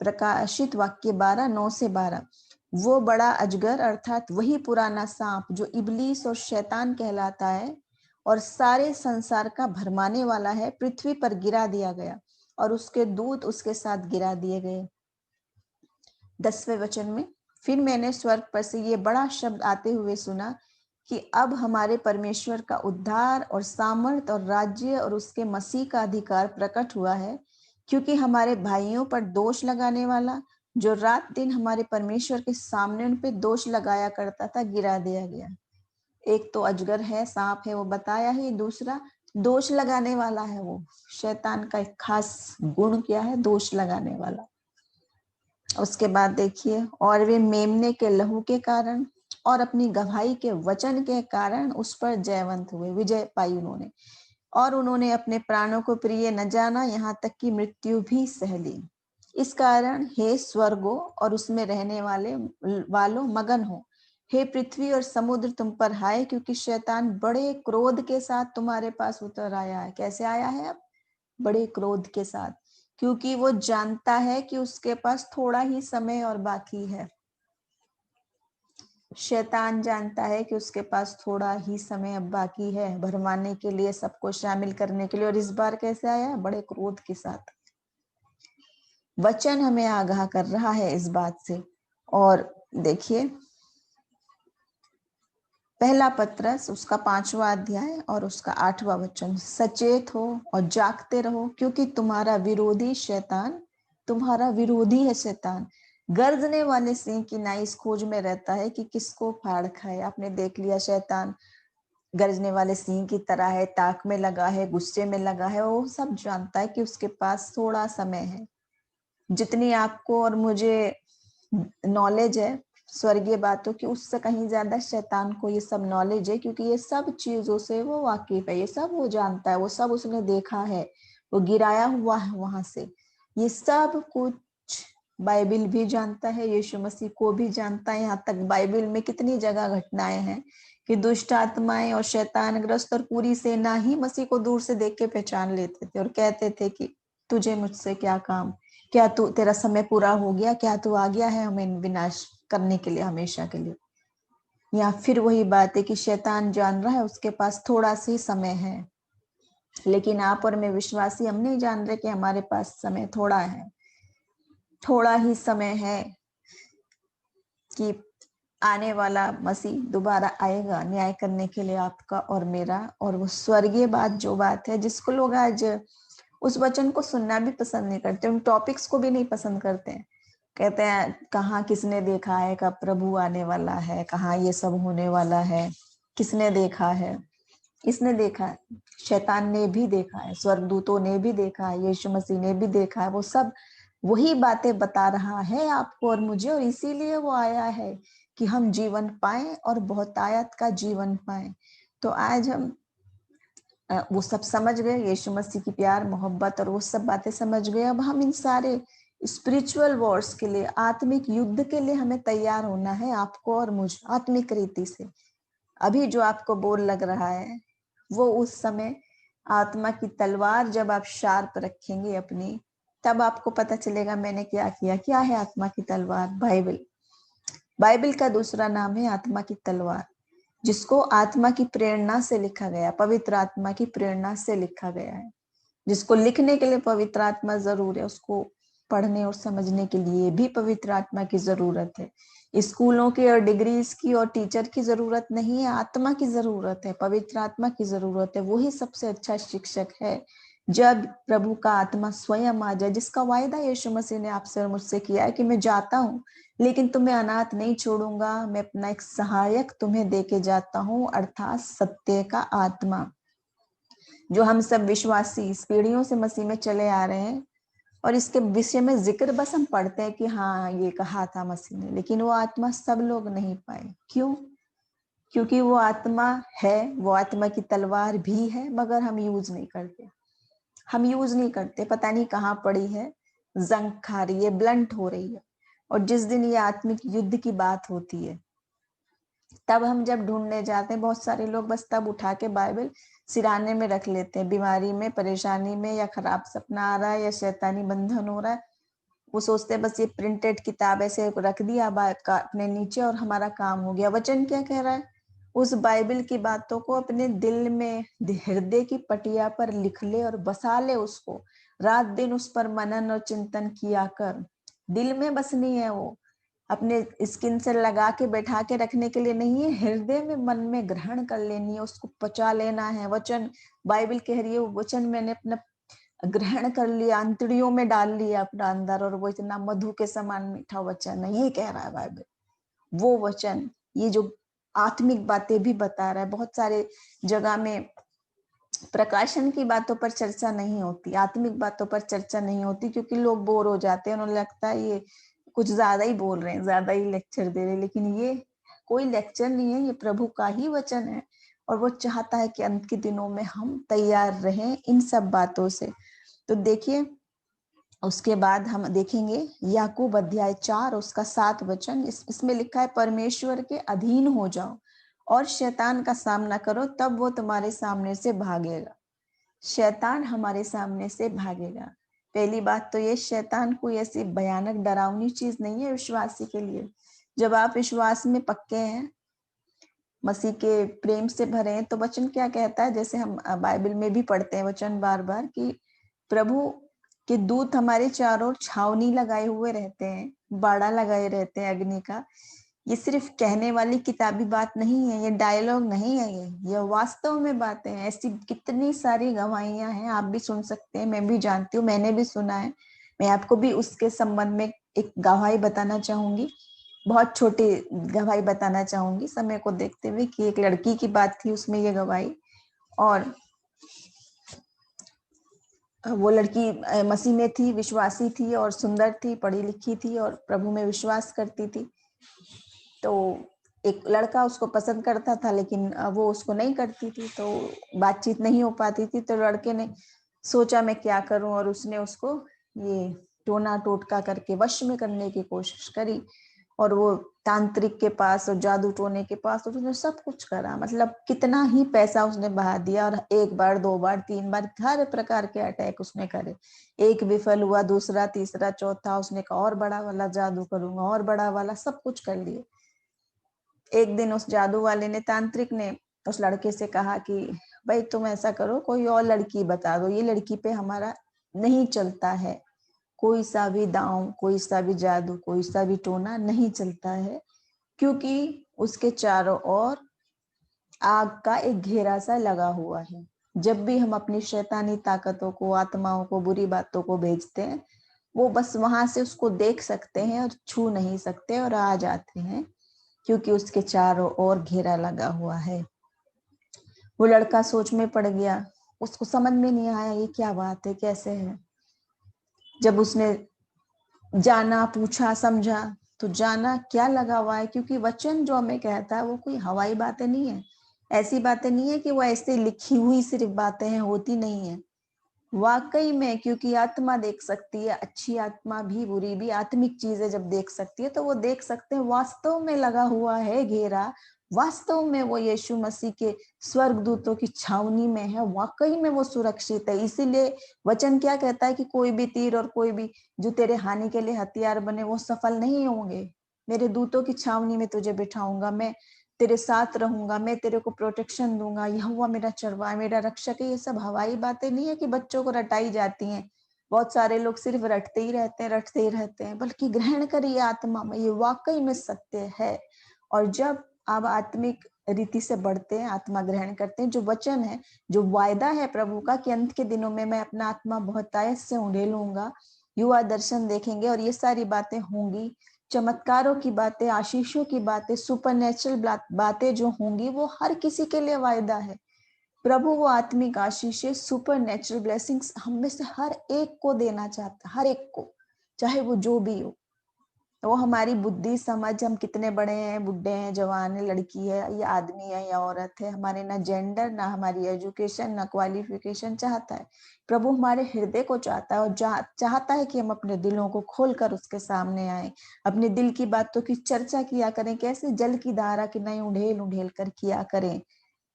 प्रकाशित वाक्य 12:9-12, वो बड़ा अजगर अर्थात वही पुराना सांप जो इबलीस और शैतान कहलाता है और सारे संसार का भरमाने वाला है, पृथ्वी पर गिरा दिया गया और उसके दूत उसके साथ गिरा दिए गए। 10वें वचन में, फिर मैंने स्वर्ग पर से ये बड़ा शब्द आते हुए सुना कि अब हमारे परमेश्वर का उद्धार और सामर्थ और राज्य और उसके मसीह का अधिकार प्रकट हुआ है, क्योंकि हमारे भाइयों पर दोष लगाने वाला, जो रात दिन हमारे परमेश्वर के सामने उन पे दोष लगाया करता था, गिरा दिया गया। एक तो अजगर है, सांप है, वो बताया ही। दूसरा दोष लगाने वाला है, वो शैतान का एक खास गुण क्या है, दोष लगाने वाला। उसके बाद देखिए, और वे मेमने के लहू के कारण और अपनी गवाही के वचन के कारण उस पर जयवंत हुए, विजय पाई उन्होंने, और उन्होंने अपने प्राणों को प्रिय न जाना, यहाँ तक कि मृत्यु भी सह ली। इस कारण हे स्वर्गो और उसमें रहने वालों मगन हो, हे पृथ्वी और समुद्र तुम पर हाय, क्योंकि शैतान बड़े क्रोध के साथ तुम्हारे पास उतर आया है। कैसे आया है? अब बड़े क्रोध के साथ, क्योंकि वो जानता है कि उसके पास थोड़ा ही समय और बाकी है। शैतान जानता है कि उसके पास थोड़ा ही समय अब बाकी है भरमाने के लिए, सबको शामिल करने के लिए। और इस बार कैसे आया? बड़े क्रोध के साथ। वचन हमें आगाह कर रहा है इस बात से। और देखिए, पहला पत्रस उसका 5वां अध्याय और उसका 8वां वचन, सचेत हो और जागते रहो, क्योंकि तुम्हारा विरोधी शैतान, तुम्हारा विरोधी है शैतान, गर्जने वाले सिंह की नाई इस खोज में रहता है कि किसको फाड़ खाए। आपने देख लिया, शैतान गरजने वाले सिंह की तरह है, ताक में लगा है, गुस्से में लगा है। वो सब जानता है कि उसके पास थोड़ा समय है। जितनी आपको और मुझे नॉलेज है स्वर्गीय बातों की, उससे कहीं ज्यादा शैतान को ये सब नॉलेज है, क्योंकि ये सब चीजों से वो वाकिफ है, ये सब वो जानता है, वो सब उसने देखा है, वो गिराया हुआ है वहां से। ये सब कुछ बाइबल भी जानता है, यीशु मसीह को भी जानता है। यहाँ तक बाइबल में कितनी जगह घटनाएं हैं कि दुष्ट आत्माएं और शैतानग्रस्त और पूरी सेना ही मसीह को दूर से देख के पहचान लेते थे और कहते थे कि तुझे मुझसे क्या काम, क्या तू, तेरा समय पूरा हो गया, क्या तू आ गया है हमें विनाश करने के लिए, हमेशा के लिए। या फिर वही बात है कि शैतान जान रहा है उसके पास थोड़ा सी समय है, लेकिन आप और मैं विश्वासी, हम नहीं जान रहे कि हमारे पास समय थोड़ा है। थोड़ा ही समय है कि आने वाला मसीह दोबारा आएगा न्याय करने के लिए आपका और मेरा। और वो स्वर्गीय बात, जो बात है जिसको लोग आज उस वचन को सुनना भी पसंद नहीं करते, उन टॉपिक्स को भी नहीं पसंद करते हैं। कहते हैं कहाँ किसने देखा है कब प्रभु आने वाला है, कहाँ ये सब होने वाला है, किसने देखा है? इसने देखा है, शैतान ने भी देखा है, स्वर्गदूतों ने भी देखा है, यीशु मसीह ने भी देखा है। वो सब वही बातें बता रहा है आपको और मुझे, और इसीलिए वो आया है कि हम जीवन पाएं और बहुतायत का जीवन पाएं। तो आज हम वो सब समझ गए, यीशु मसीह की प्यार मोहब्बत और वो सब बातें समझ गए। अब हम इन सारे स्पिरिचुअल वॉर्स के लिए, आत्मिक युद्ध के लिए हमें तैयार होना है, आपको और मुझे, आत्मिक रीति से। अभी जो आपको बोर लग रहा है, वो उस समय आत्मा की तलवार जब आप शार्प रखेंगे अपनी, तब आपको पता चलेगा मैंने क्या किया। क्या है आत्मा की तलवार? बाइबल। बाइबल का दूसरा नाम है आत्मा की तलवार, जिसको आत्मा की प्रेरणा से लिखा गया, पवित्र आत्मा की प्रेरणा से लिखा गया है। जिसको लिखने के लिए पवित्र आत्मा जरूर है, उसको पढ़ने और समझने के लिए भी पवित्र आत्मा की जरूरत है। स्कूलों की और डिग्रीज की और टीचर की जरूरत नहीं है, आत्मा की जरूरत है, पवित्र आत्मा की जरूरत है। वही सबसे अच्छा शिक्षक है। जब प्रभु का आत्मा स्वयं आ जाए, जिसका वायदा यीशु मसीह ने आपसे और मुझसे किया है कि मैं जाता हूँ लेकिन तुम्हें अनाथ नहीं छोड़ूंगा, मैं अपना एक सहायक तुम्हें देके जाता हूँ, अर्थात सत्य का आत्मा, जो हम सब विश्वासी इस पीढ़ियों से मसीह में चले आ रहे हैं। और इसके विषय में जिक्र बस हम पढ़ते हैं कि हाँ ये कहा था मसीह ने, लेकिन वो आत्मा सब लोग नहीं पाए। क्यों? क्योंकि वो आत्मा है, वो आत्मा की तलवार भी है, मगर हम यूज नहीं करते। हम यूज नहीं करते, पता नहीं कहाँ पड़ी है, जंग खा रही है, ब्लंट हो रही है। और जिस दिन ये आत्मिक युद्ध की बात होती है, तब हम जब ढूंढने जाते हैं, बहुत सारे लोग बस तब उठा के बाइबल सिराने में रख लेते हैं, बीमारी में, परेशानी में, या खराब सपना आ रहा है, या शैतानी बंधन हो रहा है। वो सोचते हैं बस ये प्रिंटेड किताब ऐसे रख दिया अपने नीचे और हमारा काम हो गया। वचन क्या कह रहा है? उस बाइबल की बातों को अपने दिल में, हृदय की पटिया पर लिख ले और बसा ले उसको। रात दिन उस पर मनन और चिंतन किया कर। दिल में बसनी है वो, अपने स्किन से लगा के बैठा के रखने के लिए नहीं है, हृदय में, मन में ग्रहण कर लेनी है, उसको पचा लेना है। वचन, बाइबल कह रही है वो वचन मैंने अपना ग्रहण कर लिया, अंतड़ियों में डाल लिया अपना अंदर, और वो इतना मधु के समान मीठा वचन है, ये कह रहा है बाइबल। वो वचन, ये जो आत्मिक बातें भी बता रहा है। बहुत सारे जगह में प्रकाशन की बातों पर चर्चा नहीं होती, आत्मिक बातों पर चर्चा नहीं होती, क्योंकि लोग बोर हो जाते हैं, उन्हें लगता है ये कुछ ज्यादा ही बोल रहे हैं, ज्यादा ही लेक्चर दे रहे हैं। लेकिन ये कोई लेक्चर नहीं है, ये प्रभु का ही वचन है। और वो चाहता है कि अंत के दिनों में हम तैयार रहें इन सब बातों से। तो देखिए, उसके बाद हम देखेंगे याकूब अध्याय 4 उसका 7 वचन। इसमें लिखा है, परमेश्वर के अधीन हो जाओ और शैतान का सामना करो, तब वो तुम्हारे सामने से भागेगा। शैतान हमारे सामने से भागेगा। पहली बात तो ये, शैतान कोई ऐसी भयानक डरावनी चीज नहीं है विश्वासी के लिए। जब आप विश्वास में पक्के हैं, मसीह के प्रेम से भरे हैं, तो वचन क्या कहता है, जैसे हम बाइबल में भी पढ़ते हैं वचन बार बार, कि प्रभु के दूत हमारे चारों ओर छावनी लगाए हुए रहते हैं, बाड़ा लगाए रहते हैं अग्नि का। ये सिर्फ कहने वाली किताबी बात नहीं है, ये डायलॉग नहीं है, ये वास्तव में बातें हैं। ऐसी कितनी सारी गवाहियां हैं, आप भी सुन सकते हैं, मैं भी जानती हूँ, मैंने भी सुना है। मैं आपको भी उसके संबंध में एक गवाही बताना चाहूंगी, बहुत छोटी गवाही बताना चाहूंगी समय को देखते हुए, कि एक लड़की की बात थी उसमें ये गवाही। और वो लड़की मसीह में थी, विश्वासी थी और सुंदर थी, पढ़ी लिखी थी और प्रभु में विश्वास करती थी। तो एक लड़का उसको पसंद करता था, लेकिन वो उसको नहीं करती थी, तो बातचीत नहीं हो पाती थी। तो लड़के ने सोचा मैं क्या करूं, और उसने उसको ये टोना टोटका करके वश में करने की कोशिश करी। और वो तांत्रिक के पास और जादू टोने के पास, और उसने सब कुछ करा, मतलब कितना ही पैसा उसने बहा दिया। और एक बार, दो बार, तीन बार, हर प्रकार के अटैक उसने करे। एक विफल हुआ, दूसरा, तीसरा, चौथा, उसने कहा और बड़ा वाला जादू करूंगा, और बड़ा वाला, सब कुछ कर लिए। एक दिन उस जादू वाले ने, तांत्रिक ने, उस लड़के से कहा कि भाई तुम ऐसा करो, कोई और लड़की बता दो, ये लड़की पे हमारा नहीं चलता है, कोई सा भी दांव, कोई सा भी जादू, कोई सा भी टोना नहीं चलता है, क्योंकि उसके चारों ओर आग का एक घेरा सा लगा हुआ है। जब भी हम अपनी शैतानी ताकतों को, आत्माओं को, बुरी बातों को भेजते हैं, वो बस वहां से उसको देख सकते हैं और छू नहीं सकते, और आ जाते हैं, क्योंकि उसके चारों ओर घेरा लगा हुआ है। वो लड़का सोच में पड़ गया, उसको समझ में नहीं आया ये क्या बात है, कैसे है। जब उसने जाना, पूछा, समझा, तो जाना क्या लगा हुआ है, क्योंकि वचन जो हमें कहता है वो कोई हवाई बातें नहीं है, ऐसी बातें नहीं है कि वो ऐसे लिखी हुई सिर्फ बातें हैं, होती नहीं है वाकई में। क्योंकि आत्मा देख सकती है, अच्छी आत्मा भी, बुरी भी, आत्मिक चीजें जब देख सकती है, तो वो देख सकते हैं वास्तव में लगा हुआ है घेरा, वास्तव में वो यीशु मसीह के स्वर्गदूतों की छावनी में है, वाकई में वो सुरक्षित है। इसीलिए वचन क्या कहता है कि कोई भी तीर और कोई भी जो तेरे हानि के लिए हथियार बने, वो सफल नहीं होंगे। मेरे दूतों की छावनी में तुझे बिठाऊंगा, मैं तेरे साथ रहूंगा, मैं तेरे को प्रोटेक्शन दूंगा, यहोवा मेरा चरवाहा, मेरा रक्षक है। ये सब हवाई बातें नहीं है कि बच्चों को रटाई जाती हैं। बहुत सारे लोग सिर्फ रटते ही रहते हैं, रटते ही रहते हैं, बल्कि ग्रहण करिए आत्मा में, ये वाकई में सत्य है। और जब आप आत्मिक रीति से बढ़ते हैं, आत्मा ग्रहण करते हैं, जो वचन है, जो वायदा है प्रभु का कि अंत के दिनों में मैं अपना आत्मा बहुतायत से उंडेलूंगा, युवा दर्शन देखेंगे, और ये सारी बातें होंगी, चमत्कारों की बातें, आशीषों की बातें, सुपरनेचुरल बातें जो होंगी, वो हर किसी के लिए वायदा है। प्रभु वो आत्मिक आशीषें, सुपरनेचुरल ब्लेसिंग्स हम में से हर एक को देना चाहता है, हर एक को, चाहे वो जो भी हो। वो हमारी बुद्धि समझ, हम कितने बड़े हैं, बुढ़े हैं, जवान है, लड़की है या आदमी है या औरत है, हमारे ना जेंडर, ना हमारी एजुकेशन, ना क्वालिफिकेशन चाहता है। प्रभु हमारे हृदय को चाहता है, और चाहता है कि हम अपने दिलों को खोलकर उसके सामने आए, अपने दिल की बातों की चर्चा किया करें, कैसे जल की धारा की नहीं उंडेल उंडेल कर किया करें।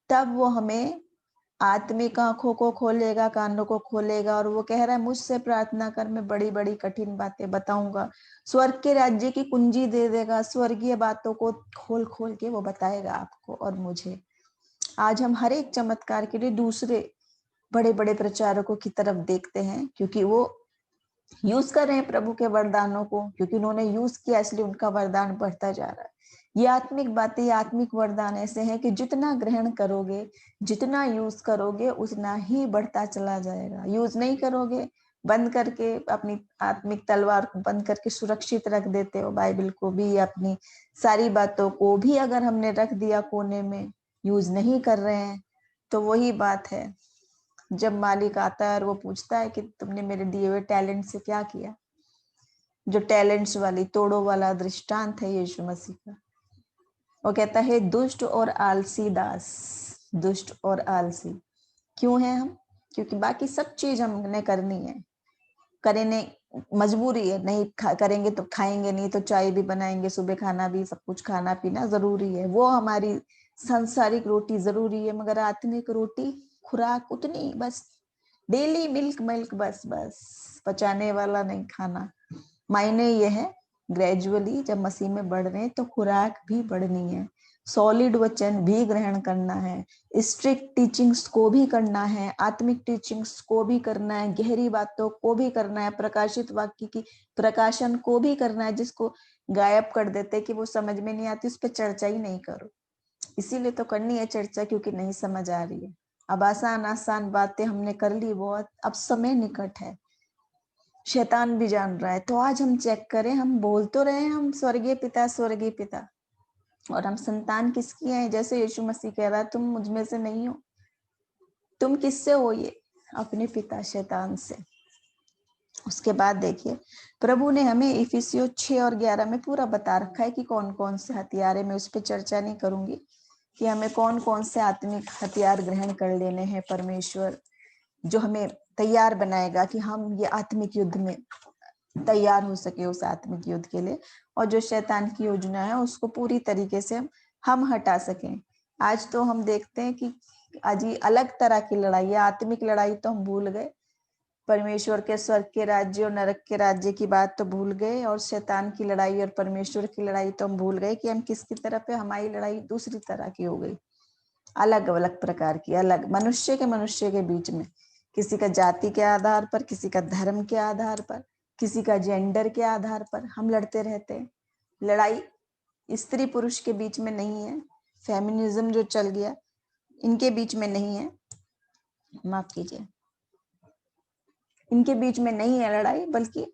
तब वो हमें आत्मिक आंखों को खोलेगा, कानों को खोलेगा, और वो कह रहा है मुझसे प्रार्थना कर, मैं बड़ी बड़ी कठिन बातें बताऊंगा, स्वर्ग के राज्य की कुंजी दे देगा, स्वर्गीय बातों को खोल खोल के वो बताएगा आपको और मुझे। आज हम हर एक चमत्कार के लिए दूसरे बड़े बड़े प्रचारकों की तरफ देखते हैं, क्योंकि वो यूज कर रहे हैं प्रभु के वरदानों को, क्योंकि उन्होंने यूज किया, इसलिए उनका वरदान बढ़ता जा रहा है। ये आत्मिक बातें, ये आत्मिक वरदान ऐसे हैं कि जितना ग्रहण करोगे, जितना यूज करोगे, उतना ही बढ़ता चला जाएगा। यूज नहीं करोगे, बंद करके, अपनी आत्मिक तलवार को बंद करके सुरक्षित रख देते हो, बाइबल को भी, अपनी सारी बातों को भी अगर हमने रख दिया कोने में, यूज नहीं कर रहे हैं, तो वही बात है, जब मालिक आता है और वो पूछता है कि तुमने मेरे दिए हुए टैलेंट से क्या किया। जो टैलेंट्स वाली तोड़ो वाला दृष्टांत है यीशु मसीह का। वो कहता है दुष्ट और आलसी दास, दुष्ट और आलसी। क्यों है हम? क्योंकि बाकी सब चीज हमने करनी है, करने मजबूरी है, नहीं करेंगे तो खाएंगे नहीं, तो चाय भी बनाएंगे, सुबह खाना भी, सब कुछ खाना पीना जरूरी है, वो हमारी सांसारिक रोटी जरूरी है, मगर आत्मिक रोटी, खुराक उतनी बस डेली मिल्क मिल्क बस बस, पचाने वाला नहीं खाना। मायने ये है ग्रेजुअली जब मसीह में बढ़ रहे हैं तो खुराक भी बढ़नी है, सॉलिड वचन भी ग्रहण करना है, स्ट्रिक्ट टीचिंग्स को भी करना है, आत्मिक टीचिंग्स को भी करना है, गहरी बातों को भी करना है, प्रकाशित वाक्य की प्रकाशन को भी करना है। जिसको गायब कर देते कि वो समझ में नहीं आती, उस पर चर्चा ही नहीं करो। इसीलिए तो करनी है चर्चा, क्योंकि नहीं समझ आ रही है। अब आसान आसान बातें हमने कर ली बहुत, अब समय निकट है, शैतान भी जान रहा है। तो आज हम चेक करें, हम बोल तो रहे हैं हम स्वर्गीय पिता स्वर्गीय पिता, और हम संतान किसकी हैं? जैसे यीशु मसीह कह रहा है तुम मुझ में से नहीं हो, तुम किससे हो? ये अपने पिता शैतान से। उसके बाद देखिए प्रभु ने हमें इफिसियों 6 और 11 में पूरा बता रखा है कि कौन कौन से हथियार है। मैं उस पर चर्चा नहीं करूंगी कि हमें कौन कौन से आत्मिक हथियार ग्रहण कर लेने हैं। परमेश्वर जो हमें तैयार बनाएगा कि हम ये आत्मिक युद्ध में तैयार हो सके, उस आत्मिक युद्ध के लिए, और जो शैतान की योजना है उसको पूरी तरीके से हम हटा सकें। आज तो हम देखते हैं कि आज ही अलग तरह की लड़ाई है, आत्मिक लड़ाई तो हम भूल गए, परमेश्वर के स्वर्ग के राज्य और नरक के राज्य की बात तो भूल गए, और शैतान की लड़ाई और परमेश्वर की लड़ाई तो हम भूल गए कि हम किसकी तरफ है। हमारी लड़ाई दूसरी तरह की हो गई, अलग अलग प्रकार की, अलग मनुष्य के बीच में, किसी का जाति के आधार पर, किसी का धर्म के आधार पर, किसी का जेंडर के आधार पर हम लड़ते रहते हैं। लड़ाई स्त्री पुरुष के बीच में नहीं है, फेमिनिज्म जो चल गया इनके बीच में नहीं है, माफ कीजिए, इनके बीच में नहीं है लड़ाई, बल्कि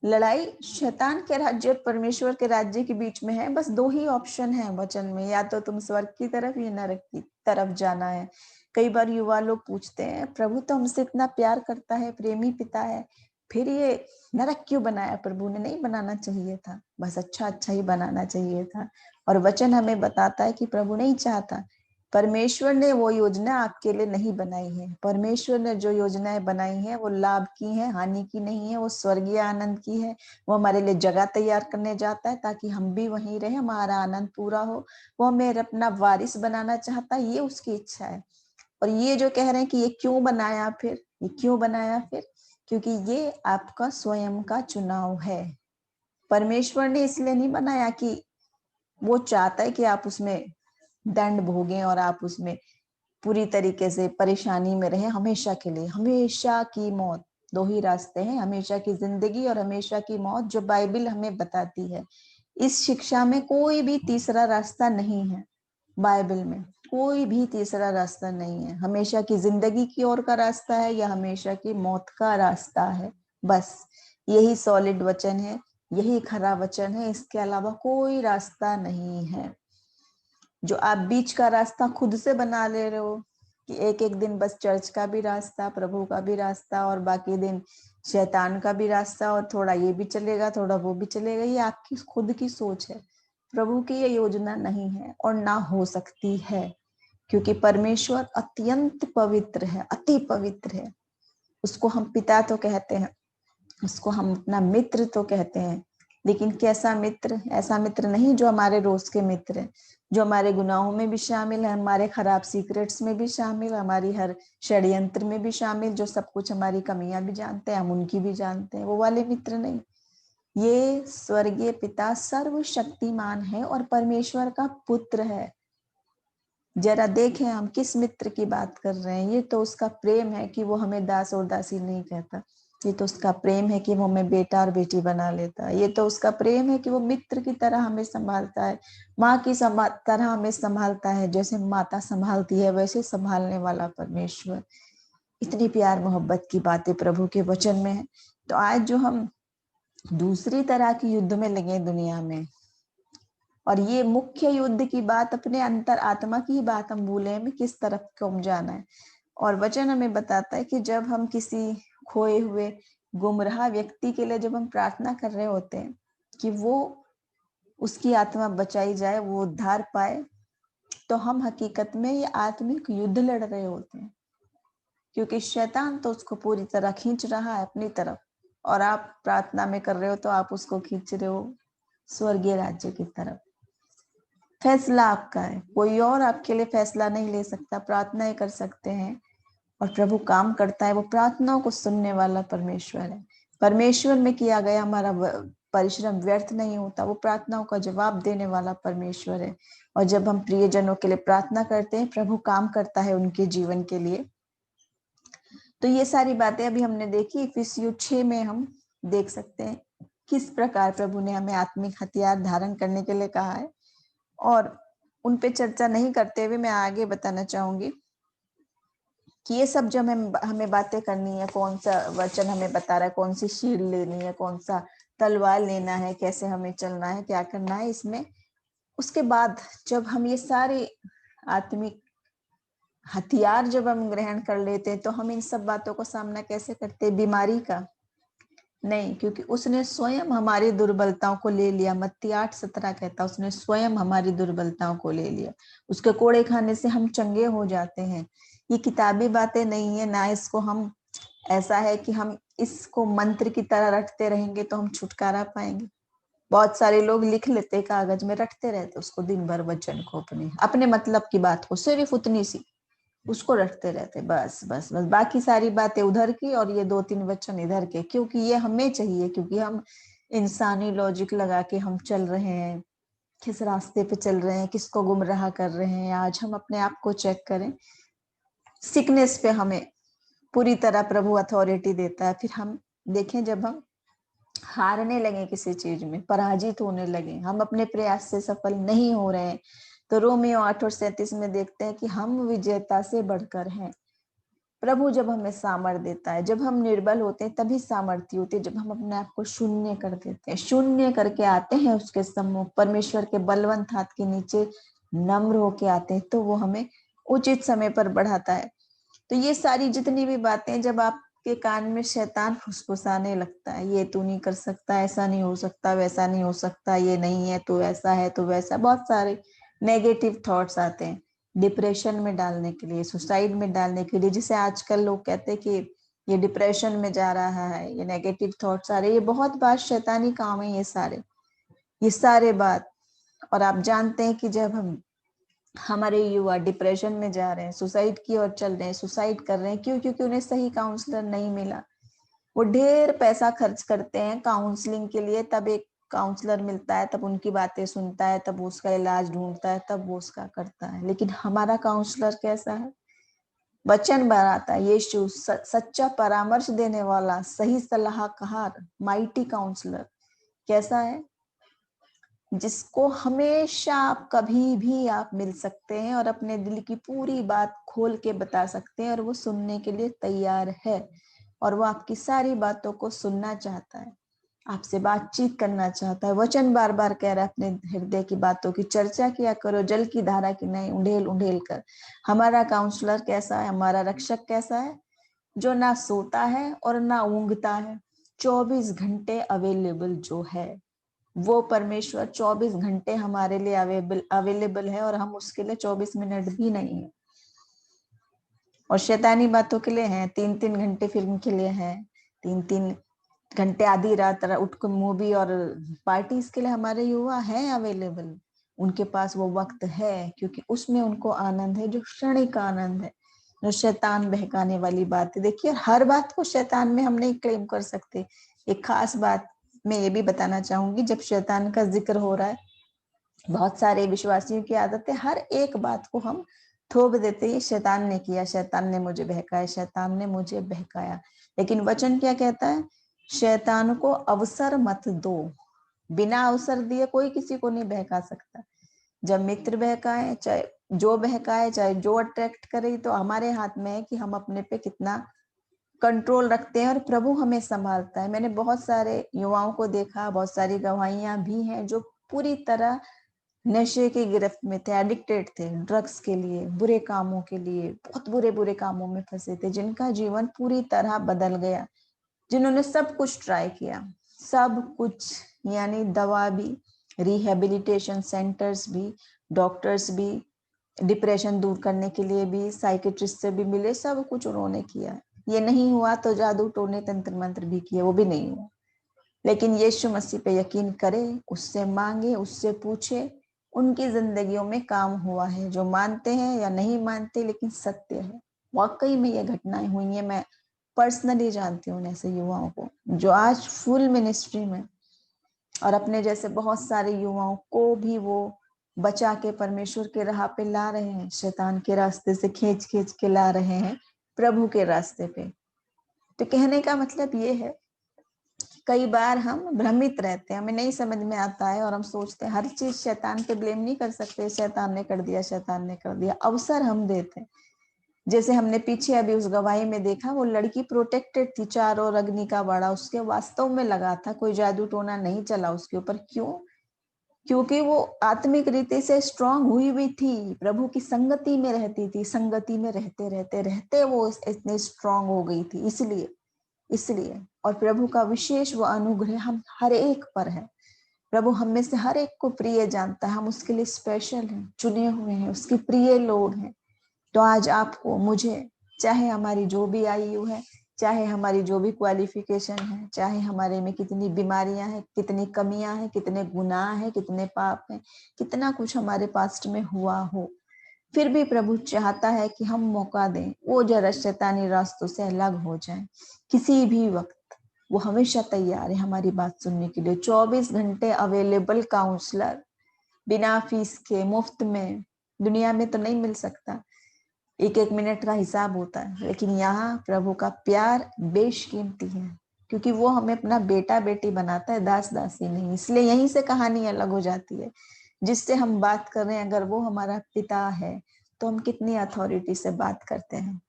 लड़ाई शैतान के राज्य और परमेश्वर के राज्य के बीच में है। बस 2 ही ऑप्शन है वचन में, या तो तुम स्वर्ग की तरफ या नरक की तरफ जाना है। कई बार युवा लोग पूछते हैं प्रभु तो हमसे इतना प्यार करता है, प्रेमी पिता है, फिर ये नरक क्यों बनाया? प्रभु ने नहीं बनाना चाहिए था, बस अच्छा अच्छा ही बनाना चाहिए था। और वचन हमें बताता है कि प्रभु नहीं चाहता, परमेश्वर ने वो योजना आपके लिए नहीं बनाई है। परमेश्वर ने जो योजनाएं बनाई है वो लाभ की है, हानि की नहीं है, वो स्वर्गीय आनंद की है। वो हमारे लिए जगह तैयार करने जाता है ताकि हम भी वहीं रहे, हमारा आनंद पूरा हो। वो हमें अपना वारिस बनाना चाहता है, ये उसकी इच्छा है। और ये जो कह रहे हैं कि ये क्यों बनाया, फिर ये क्यों बनाया? फिर क्योंकि ये आपका स्वयं का चुनाव है। परमेश्वर ने इसलिए नहीं बनाया कि वो चाहता है कि आप उसमें दंड भोगें और आप उसमें पूरी तरीके से परेशानी में रहे हमेशा के लिए। हमेशा की मौत, 2 ही रास्ते हैं, हमेशा की जिंदगी और हमेशा की मौत, जो बाइबल हमें बताती है। इस शिक्षा में कोई भी तीसरा रास्ता नहीं है, बाइबल में कोई भी तीसरा रास्ता नहीं है। हमेशा की जिंदगी की ओर का रास्ता है या हमेशा की मौत का रास्ता है, बस यही सॉलिड वचन है, यही खरा वचन है, इसके अलावा कोई रास्ता नहीं है। जो आप बीच का रास्ता खुद से बना ले रहे हो कि एक एक दिन बस चर्च का भी रास्ता, प्रभु का भी रास्ता, और बाकी दिन शैतान का भी रास्ता, और थोड़ा ये भी चलेगा थोड़ा वो भी चलेगा, ये आपकी खुद की सोच है। प्रभु की ये योजना नहीं है और ना हो सकती है, क्योंकि परमेश्वर अत्यंत पवित्र है, अति पवित्र है। उसको हम पिता तो कहते हैं, उसको हम अपना मित्र तो कहते हैं, लेकिन कैसा मित्र? ऐसा मित्र नहीं जो हमारे रोज के मित्र है, जो हमारे गुनाहों में भी शामिल है, हमारे खराब सीक्रेट्स में भी शामिल, हमारी हर षड्यंत्र में भी शामिल, जो सब कुछ हमारी कमियां भी जानते हैं, हम उनकी भी जानते हैं, वो वाले मित्र नहीं। ये स्वर्गीय पिता सर्वशक्तिमान है और परमेश्वर का पुत्र है। जरा देखें हम किस मित्र की बात कर रहे हैं। ये तो उसका प्रेम है कि वो हमें दास और दासी नहीं कहता, ये तो उसका प्रेम है कि वो हमें बेटा और बेटी बना लेता है। ये तो उसका प्रेम है कि वो मित्र की तरह हमें संभालता है, माँ की तरह हमें संभालता है। जैसे माता संभालती है वैसे संभालने वाला परमेश्वर। इतनी प्यार मोहब्बत की बातें प्रभु के वचन में है। तो आज जो हम दूसरी तरह की युद्ध में लगे दुनिया में, और ये मुख्य युद्ध की बात, अपने अंतर आत्मा की बात हम भूले हमें किस तरफ को हम जाना है। और वचन हमें बताता है कि जब हम किसी खोए हुए गुमराह व्यक्ति के लिए जब हम प्रार्थना कर रहे होते हैं कि वो उसकी आत्मा बचाई जाए, वो उद्धार पाए, तो हम हकीकत में ये आत्मिक युद्ध लड़ रहे होते हैं, क्योंकि शैतान तो उसको पूरी तरह खींच रहा है अपनी तरफ, और आप प्रार्थना में कर रहे हो तो आप उसको खींच रहे हो स्वर्गीय राज्य की तरफ। फैसला आपका है, कोई और आपके लिए फैसला नहीं ले सकता। प्रार्थना ही कर सकते हैं, और प्रभु काम करता है, वो प्रार्थनाओं को सुनने वाला परमेश्वर है। परमेश्वर में किया गया हमारा परिश्रम व्यर्थ नहीं होता, वो प्रार्थनाओं का जवाब देने वाला परमेश्वर है। और जब हम प्रियजनों के लिए प्रार्थना करते हैं, प्रभु काम करता है उनके जीवन के लिए। तो ये सारी बातें अभी हमने देखी। इफिसियों 6 में हम देख सकते हैं किस प्रकार प्रभु ने हमें आत्मिक हथियार धारण करने के लिए कहा है। और उन पे चर्चा नहीं करते हुए मैं आगे बताना चाहूंगी कि ये सब जब हमें बातें करनी है, कौन सा वचन हमें बता रहा है, कौन सी शील्ड लेनी है, कौन सा तलवार लेना है, कैसे हमें चलना है, क्या करना है इसमें। उसके बाद जब हम ये सारे आत्मिक हथियार जब हम ग्रहण कर लेते हैं, तो हम इन सब बातों का सामना कैसे करते हैं? बीमारी का नहीं, क्योंकि उसने स्वयं हमारी दुर्बलताओं को ले लिया। मत्ती 8:17 कहता, उसने स्वयं हमारी दुर्बलताओं को ले लिया। उसके कोड़े खाने से हम चंगे हो जाते हैं। ये किताबी बातें नहीं है ना, इसको हम ऐसा है कि हम इसको मंत्र की तरह रटते रहेंगे तो हम छुटकारा पाएंगे। बहुत सारे लोग लिख लेते कागज में, रटते रहते उसको दिन भर, वचन को अपने मतलब की बात को सिर्फ उतनी सी उसको रटते रहते, बस बस बस, बाकी सारी बातें उधर की और ये 2-3 वचन इधर के। क्योंकि ये हमें चाहिए, क्योंकि हम इंसानी लॉजिक लगा के हम चल रहे हैं, किस रास्ते पे चल रहे हैं, किसको गुमराह कर रहे हैं। आज हम अपने आप को चेक करें। सिकनेस पे हमें पूरी तरह प्रभु अथॉरिटी देता है। फिर हम देखें, जब हम हारने लगे किसी चीज में, पराजित होने लगे, हम अपने प्रयास से सफल नहीं हो रहे हैं, तो रोमियो 8:37 में देखते हैं कि हम विजेता से बढ़कर हैं। प्रभु जब हमें सामर्थ्य देता है, जब हम निर्बल होते हैं तभी सामर्थ्य होती है। जब हम अपने आप को शून्य कर देते हैं, शून्य करके आते हैं उसके सम्मुख, परमेश्वर के बलवंत हाथ के नीचे नम्र होके आते हैं, तो वो हमें उचित समय पर बढ़ाता है। तो ये सारी जितनी भी बातें, जब आपके कान में शैतान फुसफुसाने लगता है, ये तू नहीं कर सकता, ऐसा नहीं हो सकता, वैसा नहीं हो सकता, ये नहीं है तो ऐसा है तो वैसा, बहुत सारे नेगेटिव थॉट्स आते हैं डिप्रेशन में डालने के लिए, सुसाइड में डालने के लिए। जिसे आजकल लोग कहते हैं कि ये डिप्रेशन में जा रहा है, ये नेगेटिव थॉट्स आ रहे, ये बहुत बात शैतानी काम है ये सारे बात। और आप जानते हैं कि जब हमारे युवा डिप्रेशन में जा रहे हैं, सुसाइड की ओर चल रहे हैं, सुसाइड कर रहे हैं, क्यों? क्योंकि उन्हें सही काउंसलर नहीं मिला। वो ढेर पैसा खर्च करते हैं काउंसलिंग के लिए, तब एक काउंसलर मिलता है, तब उनकी बातें सुनता है, तब उसका इलाज ढूंढता है, तब वो उसका करता है। लेकिन हमारा काउंसलर कैसा है? वचन बनाता है यीशु, सच्चा परामर्श देने वाला, सही सलाहकार, माइटी काउंसलर कैसा है? जिसको हमेशा आप कभी भी आप मिल सकते हैं और अपने दिल की पूरी बात खोल के बता सकते हैं, और वो सुनने के लिए तैयार है। और वो आपकी सारी बातों को सुनना चाहता है, आपसे बातचीत करना चाहता है। वचन बार बार कह रहा है, अपने हृदय की बातों की चर्चा किया करो, जल की धारा की नहीं, उंडेल उंडेल कर। हमारा काउंसलर कैसा है? हमारा रक्षक कैसा है? जो ना सोता है और ना ऊंघता है, 24 घंटे अवेलेबल जो है, वो परमेश्वर 24 घंटे हमारे लिए अवेलेबल है, और हम उसके लिए 24 मिनट भी नहीं है। और शैतानी बातों के लिए हैं 3-3 घंटे, फिल्म के लिए हैं 3-3 घंटे, आधी रात उठ कर मूवी और पार्टीज के लिए हमारे युवा हैं अवेलेबल। उनके पास वो वक्त है, क्योंकि उसमें उनको आनंद है, जो क्षणिक आनंद है, जो शैतान बहकाने वाली बात है। देखिए, हर बात को शैतान में हम नहीं क्लेम कर सकते। एक खास बात मैं ये भी बताना चाहूंगी, जब शैतान का जिक्र हो रहा है, बहुत सारे विश्वासियों की आदत है हर एक बात को हम थोप देते हैं, शैतान ने किया, शैतान ने मुझे बहकाया, शैतान ने मुझे बहकाया। लेकिन वचन क्या कहता है? शैतान को अवसर मत दो। बिना अवसर दिए कोई किसी को नहीं बहका सकता। जब मित्र बहकाए, चाहे जो बहकाए, चाहे जो अट्रैक्ट करे, तो हमारे हाथ में है कि हम अपने पे कितना कंट्रोल रखते हैं, और प्रभु हमें संभालता है। मैंने बहुत सारे युवाओं को देखा, बहुत सारी गवाहियां भी हैं, जो पूरी तरह नशे की गिरफ्त में थे, एडिक्टेड थे ड्रग्स के लिए, बुरे कामों के लिए, बहुत बुरे बुरे कामों में फंसे थे, जिनका जीवन पूरी तरह बदल गया, जिन्होंने सब कुछ ट्राई किया, सब कुछ, यानी दवा भी, रिहेबिलिटेशन सेंटर्स भी, डॉक्टर्स भी, डिप्रेशन दूर करने के लिए भी साइकेट्रिस्ट से भी मिले, सब कुछ उन्होंने किया। ये नहीं हुआ तो जादू टोने तंत्र मंत्र भी किए, वो भी नहीं हुआ। लेकिन यीशु मसीह पे यकीन करे, उससे मांगे, उससे पूछे, उनकी जिंदगियों में काम हुआ है। जो मानते हैं या नहीं मानते, लेकिन सत्य है। वाकई में ये घटनाएं हुई हैं। मैं पर्सनली जानती हूँ ऐसे युवाओं को जो आज फुल मिनिस्ट्री में, और अपने जैसे बहुत सारे युवाओं को भी वो बचा के परमेश्वर के राह पे ला रहे हैं, शैतान के रास्ते से खींच खींच के ला रहे हैं प्रभु के रास्ते पे। तो कहने का मतलब ये है, कई बार हम भ्रमित रहते हैं, हमें नहीं समझ में आता है और हम सोचते हैं हर चीज शैतान पे ब्लेम नहीं कर सकते, शैतान ने कर दिया, शैतान ने कर दिया। अवसर हम देते हैं। जैसे हमने पीछे अभी उस गवाही में देखा, वो लड़की प्रोटेक्टेड थी, चारों ओर अग्नि का बाड़ा उसके वास्तव में लगा था, कोई जादू टोना नहीं चला उसके ऊपर। क्यों? क्योंकि वो आत्मिक रीति से स्ट्रांग हुई हुई थी, प्रभु की संगति में रहती थी, संगति में रहते रहते रहते वो इतनी स्ट्रांग हो गई थी। इसलिए इसलिए और प्रभु का विशेष वो अनुग्रह हम हर एक पर है। प्रभु हम में से हर एक को प्रिय जानता है, हम उसके लिए स्पेशल हैं, चुने हुए हैं, उसके प्रिय लोग हैं। तो आज आपको, मुझे, चाहे हमारी जो भी आयु है, चाहे हमारी जो भी क्वालिफिकेशन है, चाहे हमारे में कितनी बीमारियां हैं, कितनी कमियां हैं, कितने गुनाह हैं, कितने पाप हैं, कितना कुछ हमारे पास्ट में हुआ हो, फिर भी प्रभु चाहता है कि हम मौका दें, वो जरा शैतानी रास्तों से अलग हो जाए। किसी भी वक्त वो हमेशा तैयार है हमारी बात सुनने के लिए। 24 घंटे अवेलेबल काउंसलर, बिना फीस के, मुफ्त में। दुनिया में तो नहीं मिल सकता, एक एक मिनट का हिसाब होता है, लेकिन यहाँ प्रभु का प्यार बेशकीमती है, क्योंकि वो हमें अपना बेटा बेटी बनाता है, दास दासी नहीं। इसलिए यहीं से कहानी अलग हो जाती है। जिससे हम बात कर रहे हैं, अगर वो हमारा पिता है, तो हम कितनी अथॉरिटी से बात करते हैं।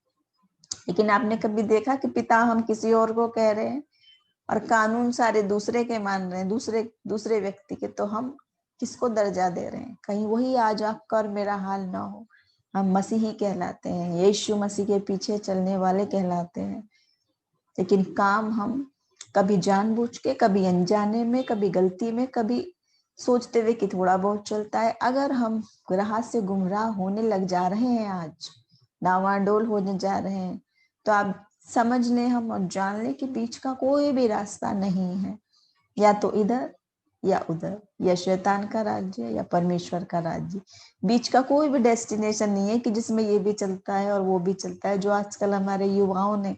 लेकिन आपने कभी देखा कि पिता हम किसी और को कह रहे हैं और कानून सारे दूसरे के मान रहे हैं, दूसरे दूसरे व्यक्ति के, तो हम किसको दर्जा दे रहे हैं? कहीं वही आज आप कर मेरा हाल ना हो। हम मसीही कहलाते हैं, यीशु मसीह के पीछे चलने वाले कहलाते हैं, लेकिन काम हम कभी जानबूझ के, कभी अनजाने में, कभी गलती में, कभी सोचते हुए कि थोड़ा बहुत चलता है। अगर हम राह से गुमराह होने लग जा रहे हैं, आज डावाडोल होने जा रहे हैं, तो आप समझ लें, हम और जान लें कि बीच का कोई भी रास्ता नहीं है। या तो इधर या उधर, या शैतान का राज्य या परमेश्वर का राज्य। बीच का कोई भी डेस्टिनेशन नहीं है कि जिसमें ये भी चलता है और वो भी चलता है। जो आजकल हमारे युवाओं ने,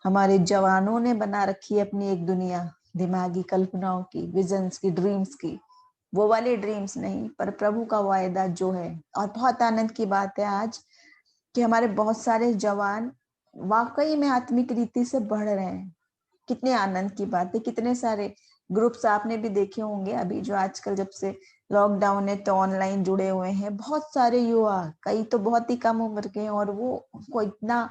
हमारे जवानों ने बना रखी है अपनी एक दुनिया, दिमागी कल्पनाओं की, विजन्स की, ड्रीम्स की, वो वाले ड्रीम्स नहीं, पर प्रभु का वायदा जो है। और बहुत आनंद की बात है आज कि हमारे बहुत सारे जवान वाकई में आत्मिक रीति से बढ़ रहे हैं। कितने आनंद की बात है। कितने सारे ग्रुप्स आपने भी देखे होंगे अभी, जो आजकल जब से लॉकडाउन है तो ऑनलाइन जुड़े हुए हैं बहुत सारे युवा, कई तो बहुत ही कम उम्र के हैं, और वो को इतना,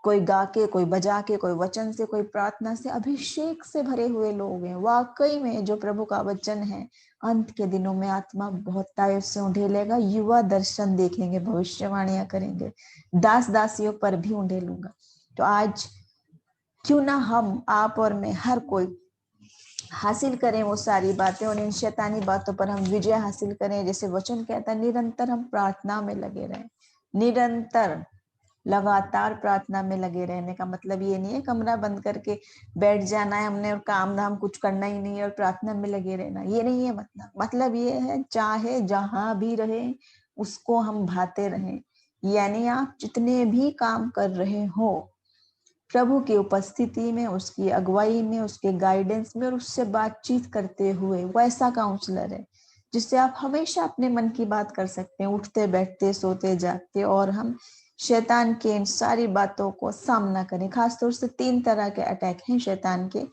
कोई गा के, कोई बजा के, कोई वचन से, कोई प्रार्थना से, अभिषेक से भरे हुए लोग हैं। वाकई में जो प्रभु का वचन है, अंत के दिनों में आत्मा बहुतायत से उंडेलेगा, युवा दर्शन देखेंगे, भविष्यवाणियां करेंगे, दास दासियों पर भी उंडेलूंगा। तो आज क्यों ना हम, आप और मैं, हर कोई हासिल करें वो सारी बातें, और इन शैतानी बातों पर हम विजय हासिल करें। जैसे वचन कहता है, निरंतर हम प्रार्थना में लगे रहें। निरंतर, लगातार प्रार्थना में लगे रहने का मतलब ये नहीं है कमरा बंद करके बैठ जाना है हमने और काम धाम कुछ करना ही नहीं है और प्रार्थना में लगे रहना, ये नहीं है मतलब ये है, चाहे जहां भी रहे उसको हम भाते रहें। यानी आप जितने भी काम कर रहे हो, प्रभु की उपस्थिति में, उसकी अगुवाई में, उसके गाइडेंस में, और उससे बातचीत करते हुए, वो ऐसा काउंसलर है जिससे आप हमेशा अपने मन की बात कर सकते हैं, उठते बैठते, सोते जागते। और हम शैतान के इन सारी बातों को सामना करें। खासतौर से 3 तरह के अटैक हैं शैतान के,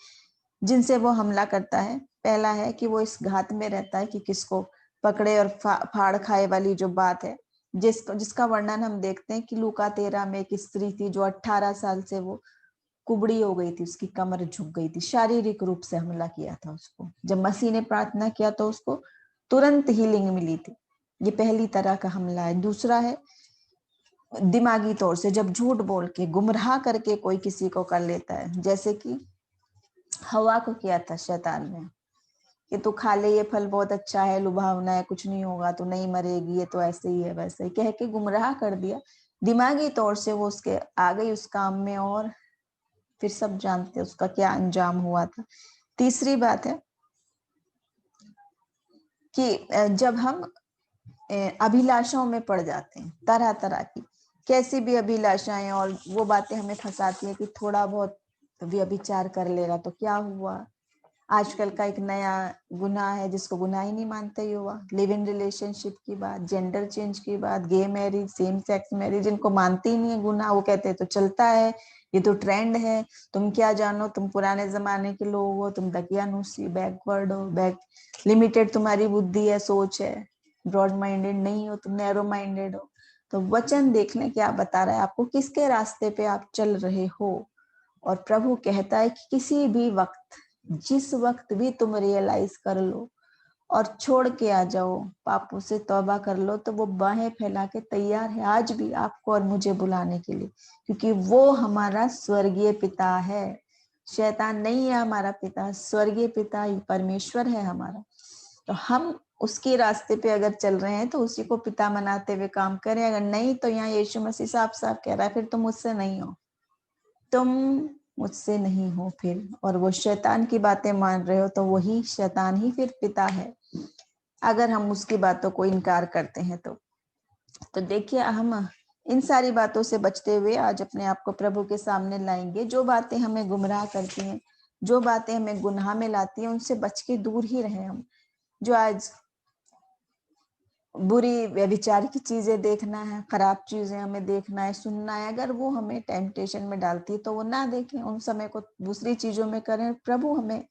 जिनसे वो हमला करता है। पहला है कि वो इस घात में रहता है कि किसको पकड़े और फाड़ खाए वाली जो बात है, जिसका वर्णन हम देखते हैं कि लूका 13 में एक स्त्री थी जो 18 साल से वो कुबड़ी हो गई थी, उसकी कमर झुक गई थी, शारीरिक रूप से हमला किया था उसको। जब मसीह ने प्रार्थना किया तो उसको तुरंत हीलिंग मिली थी। ये पहली तरह का हमला है। दूसरा है दिमागी तौर से, जब झूठ बोल के, गुमराह करके कोई किसी को कर लेता है, जैसे कि हवा को किया था शैतान ने कि तू खा ले, ये फल बहुत अच्छा है, लुभावना है, कुछ नहीं होगा, तू नहीं मरेगी, ये तो ऐसे ही है, वैसे ही कह के गुमराह कर दिया। दिमागी तौर से वो उसके आ गई उस काम में, और फिर सब जानते हैं उसका क्या अंजाम हुआ था। तीसरी बात है कि जब हम अभिलाषाओं में पड़ जाते हैं तरह तरह की, कैसी भी अभिलाषाएं और वो बातें हमें फंसाती है कि थोड़ा बहुत व्यभिचार कर लेगा तो क्या हुआ। आजकल का एक नया गुनाह है जिसको गुनाह ही नहीं मानते युवा, लिव इन रिलेशनशिप की बात, जेंडर चेंज की बात, gay marriage, same sex marriage, इनको मानते ही नहीं है गुनाह। वो कहते हैं तो चलता है, ये तो ट्रेंड है, तुम क्या जानो, तुम पुराने जमाने के लोग हो, तुम दकियानूसी, बैकवर्ड हो, लिमिटेड तुम्हारी बुद्धि है, सोच है, ब्रॉड माइंडेड नहीं हो, तुम नैरो माइंडेड हो। तो वचन देख लें क्या बता रहा है आपको, किसके रास्ते पे आप चल रहे हो। और प्रभु कहता है कि किसी भी वक्त, जिस वक्त भी तुम रियलाइज कर लो और छोड़ के आ जाओ, पापों से तौबा कर लो, तो वो बाहें फैला के तैयार है आज भी आपको और मुझे बुलाने के लिए, क्योंकि वो हमारा स्वर्गीय पिता है। शैतान नहीं है हमारा पिता, स्वर्गीय पिता ही परमेश्वर है हमारा। तो हम उसके रास्ते पे अगर चल रहे हैं तो उसी को पिता मनाते हुए काम करें, अगर नहीं तो यहाँ यीशु मसीह साफ साफ कह रहा है फिर तुम मुझसे नहीं हो, तुम मुझसे नहीं हो फिर। और वो शैतान की बातें मान रहे हो तो वही शैतान ही फिर पिता है, अगर हम उसकी बातों को इनकार करते हैं तो देखिए हम इन सारी बातों से बचते हुए आज अपने आप को प्रभु के सामने लाएंगे। जो बातें हमें गुमराह करती हैं, जो बातें हमें गुनाह में लाती हैं, उनसे बच के दूर ही रहे हम। जो आज बुरी व्यभिचार की चीजें देखना है, खराब चीजें हमें देखना है, सुनना है, अगर वो हमें टेम्पटेशन में डालती है तो वो ना देखें, उन समय को दूसरी चीजों में करें। प्रभु हमें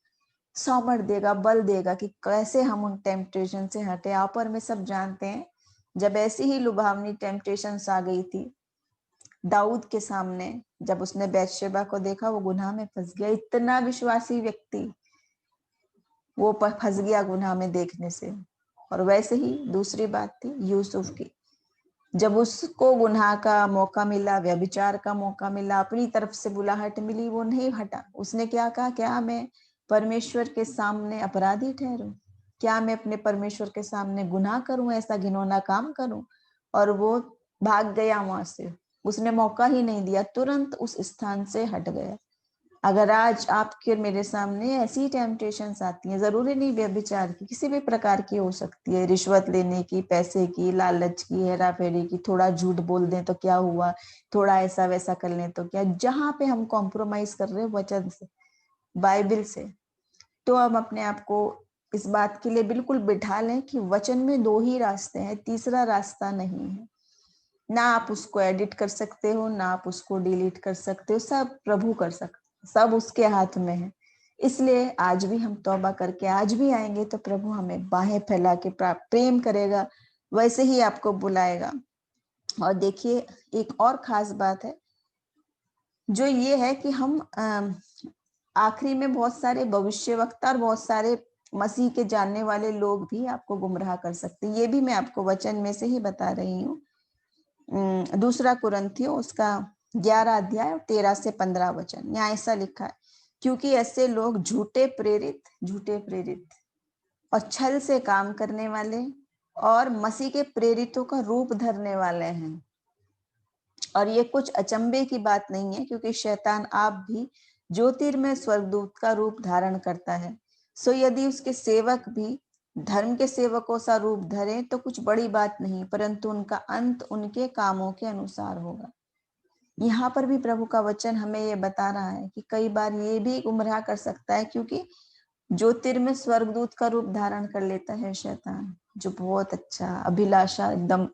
सामर्थ देगा, बल देगा कि कैसे हम उन टेम्पटेशन से हटे। आप और मैं सब जानते हैं, जब ऐसी ही लुभावनी टेम्पटेशंस आ गई थी दाऊद के सामने, जब उसने बैतशेबा को देखा, वो गुनाह में फंस गया। इतना विश्वासी व्यक्ति, वो फंस गया गुनाह में देखने से। और वैसे ही दूसरी बात थी यूसुफ की, जब उसको गुनाह का मौका मिला, व्यभिचार का मौका मिला, अपनी तरफ से बुलाहट मिली, वो नहीं हटा। उसने क्या कहा, क्या मैं परमेश्वर के सामने अपराधी ठहरूं, क्या मैं अपने परमेश्वर के सामने गुनाह करूं, ऐसा घिनौना काम करूं। और वो भाग गया वहां से, उसने मौका ही नहीं दिया, तुरंत उस स्थान से हट गया। अगर आज आपके और मेरे सामने ऐसी टेम्पटेशंस आती हैं, जरूरी नहीं व्यभिचार की, किसी भी प्रकार की हो सकती है, रिश्वत लेने की, पैसे की, लालच की, हेरा फेरी की, थोड़ा झूठ बोल दें तो क्या हुआ, थोड़ा ऐसा वैसा कर लें तो क्या, जहां पे हम कॉम्प्रोमाइज कर रहे हैं वचन से, बाइबल से, तो हम अपने आप को इस बात के लिए बिल्कुल बिठा लें कि वचन में दो ही रास्ते हैं, तीसरा रास्ता नहीं है। ना आप उसको एडिट कर सकते हो, ना आप उसको डिलीट कर सकते हो, सब प्रभु कर सकते, सब उसके हाथ में है। इसलिए आज भी हम तौबा करके आज भी आएंगे तो प्रभु हमें बाहें फैला के प्रेम करेगा, वैसे ही आपको बुलाएगा। और देखिए एक और खास बात है जो ये है कि हम आखिरी में बहुत सारे भविष्यवक्ता और बहुत सारे मसीह के जानने वाले लोग भी आपको गुमराह कर सकते हैं। ये भी मैं आपको वचन में से ही बता रही हूँ। दूसरा कुरिन्थियों उसका 11 अध्याय 13 से 15 वचन, यहाँ ऐसा लिखा है, क्योंकि ऐसे लोग झूठे प्रेरित और छल से काम करने वाले और मसीह के प्रेरितों का रूप धरने वाले हैं। और ये कुछ अचंभे की बात नहीं है, क्योंकि शैतान आप भी ज्योतिर्मय स्वर्गदूत का रूप धारण करता है। सो यदि उसके सेवक भी धर्म के सेवकों सा रूप धरें तो कुछ बड़ी बात नहीं, परंतु उनका अंत उनके कामों के अनुसार होगा। यहाँ पर भी प्रभु का वचन हमें ये बता रहा है कि कई बार ये भी गुमराह कर सकता है, क्योंकि ज्योतिर्मय स्वर्गदूत का रूप धारण कर लेता है शैतान, जो बहुत अच्छा अभिलाषा एकदम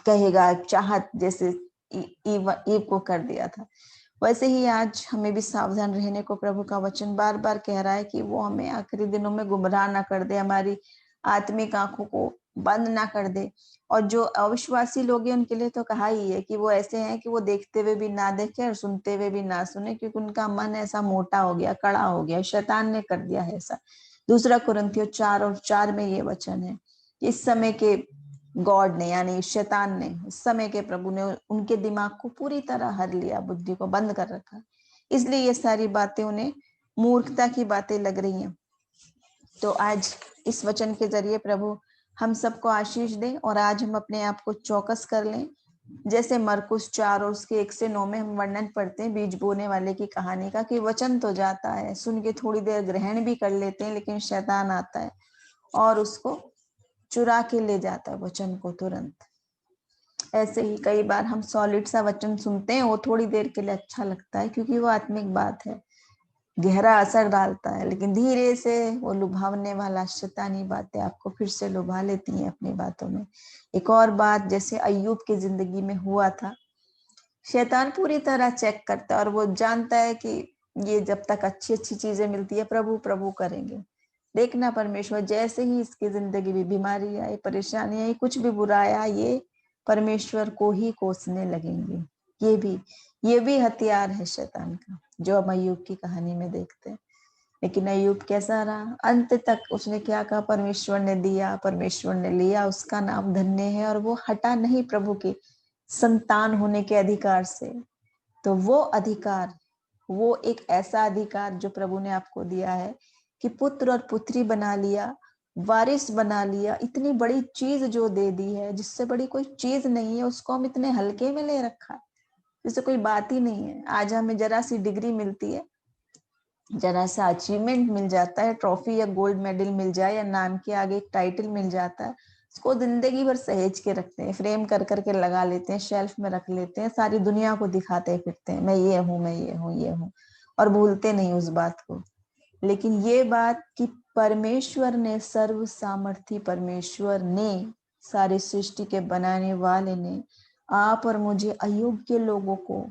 कहेगा चाहत, जैसे ईव को कर दिया था। वैसे ही आज हमें भी सावधान रहने को प्रभु का वचन बार बार कह रहा है कि वो हमें आखिरी दिनों में गुमराह ना कर दे, हमारी आत्मिक आंखों को बंद ना कर दे। और जो अविश्वासी लोग हैं उनके लिए तो कहा ही है कि वो ऐसे हैं कि वो देखते हुए भी ना देखे और सुनते हुए भी ना सुने, क्योंकि उनका मन ऐसा मोटा हो गया, कड़ा हो गया, शैतान ने कर दिया है ऐसा। दूसरा कुरिन्थियों 4:4 में ये वचन है, इस समय के गॉड ने यानी शैतान ने, इस समय के प्रभु ने उनके दिमाग को पूरी तरह हर लिया, बुद्धि को बंद कर रखा, इसलिए ये सारी बातें उन्हें मूर्खता की बातें लग रही हैं। तो आज इस वचन के जरिए प्रभु हम सबको आशीष दे और आज हम अपने आप को चौकस कर लें। जैसे मरकुस 4 और उसके 1 से 9 में हम वर्णन पढ़ते हैं बीज बोने वाले की कहानी का, कि वचन तो जाता है, सुन के थोड़ी देर ग्रहण भी कर लेते हैं, लेकिन शैतान आता है और उसको चुरा के ले जाता है वचन को तुरंत। ऐसे ही कई बार हम सॉलिड सा वचन सुनते हैं, वो थोड़ी देर के लिए अच्छा लगता है क्योंकि वो आत्मिक बात है, गहरा असर डालता है, लेकिन धीरे से वो लुभावने वाला शैतानी बातें आपको फिर से लुभा लेती हैं अपनी बातों में। एक और बात जैसे अय्यूब की जिंदगी में हुआ था, शैतान पूरी तरह चेक करता है और वो जानता है कि ये जब तक अच्छी अच्छी चीजें मिलती है प्रभु प्रभु करेंगे। देखना परमेश्वर जैसे ही इसकी जिंदगी में बीमारी आई, परेशानी आई, कुछ भी बुरा आया, ये परमेश्वर को ही कोसने लगेंगे। ये भी हथियार है शैतान का, जो हम अय्यूब की कहानी में देखते हैं। लेकिन अय्यूब कैसा रहा, अंत तक उसने क्या कहा, परमेश्वर ने दिया, परमेश्वर ने लिया, उसका नाम धन्य है, और वो हटा नहीं प्रभु की संतान होने के अधिकार से। तो वो अधिकार, वो एक ऐसा अधिकार जो प्रभु ने आपको दिया है कि पुत्र और पुत्री बना लिया, वारिस बना लिया, इतनी बड़ी चीज जो दे दी है, जिससे बड़ी कोई चीज नहीं है, उसको हम इतने हल्के में ले रखा है, जिससे कोई बात ही नहीं है। आज हमें जरा सी डिग्री मिलती है, जरा सा अचीवमेंट मिल जाता है, ट्रॉफी या गोल्ड मेडल मिल जाए या नाम के आगे एक टाइटल मिल जाता है, उसको जिंदगी भर सहेज के रखते हैं, फ्रेम कर करके लगा लेते हैं, शेल्फ में रख लेते हैं, सारी दुनिया को दिखाते फिरते हैं, मैं ये हूँ, मैं ये हूँ, ये हूँ, और भूलते नहीं उस बात को। लेकिन ये बात कि परमेश्वर ने, सर्व सामर्थी परमेश्वर ने, सारी सृष्टि के बनाने वाले ने आप और मुझे अयोग्य लोगों को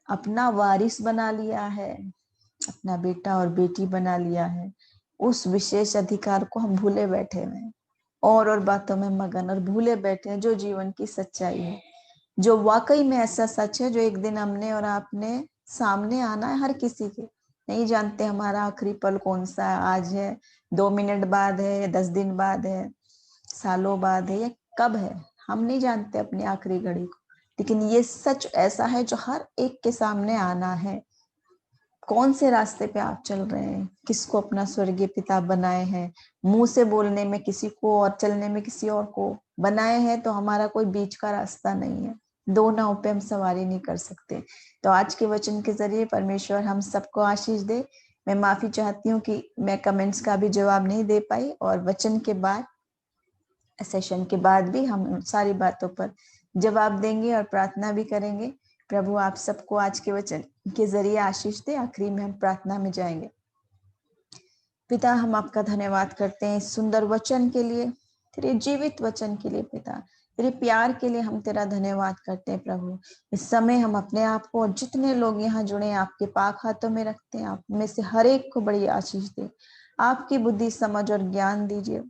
अपना वारिस बना लिया है, अपना बेटा और बेटी बना लिया है। उस विशेष अधिकार को हम भूले बैठे हैं और बातों में मगन, और भूले बैठे हैं जो जीवन की सच्चाई है, जो वाकई में ऐसा सच है जो एक दिन हमने और आपने सामने आना है हर किसी के। नहीं जानते हमारा आखिरी पल कौन सा है, आज है, 2 मिनट बाद है, या 10 दिन बाद है, सालों बाद है, या कब है, हम नहीं जानते अपनी आखिरी घड़ी को। लेकिन ये सच ऐसा है जो हर एक के सामने आना है। कौन से रास्ते पे आप चल रहे हैं, किसको अपना स्वर्गीय पिता बनाए हैं, मुंह से बोलने में किसी को और चलने में किसी और को बनाए हैं, तो हमारा कोई बीच का रास्ता नहीं है, दो नाव पे हम सवारी नहीं कर सकते। तो आज के वचन के जरिए परमेश्वर हम सबको आशीष दे। मैं माफी चाहती हूँ कि मैं कमेंट्स का भी जवाब नहीं दे पाई, और वचन के बाद, सेशन के बाद भी हम सारी बातों पर जवाब देंगे और प्रार्थना भी करेंगे। प्रभु आप सबको आज के वचन के जरिए आशीष दे। आखिरी में हम प्रार्थना में जाएंगे। पिता, हम आपका धन्यवाद करते हैं इस सुंदर वचन के लिए, तेरे जीवित वचन के लिए। पिता, तेरे प्यार के लिए हम तेरा धन्यवाद करते हैं। प्रभु, इस समय हम अपने आप को और जितने लोग यहाँ जुड़े हैं आपके पाक हाथों में रखते हैं। आप में से हर एक को बड़ी आशीष दे, आपकी बुद्धि, समझ और ज्ञान दीजिए।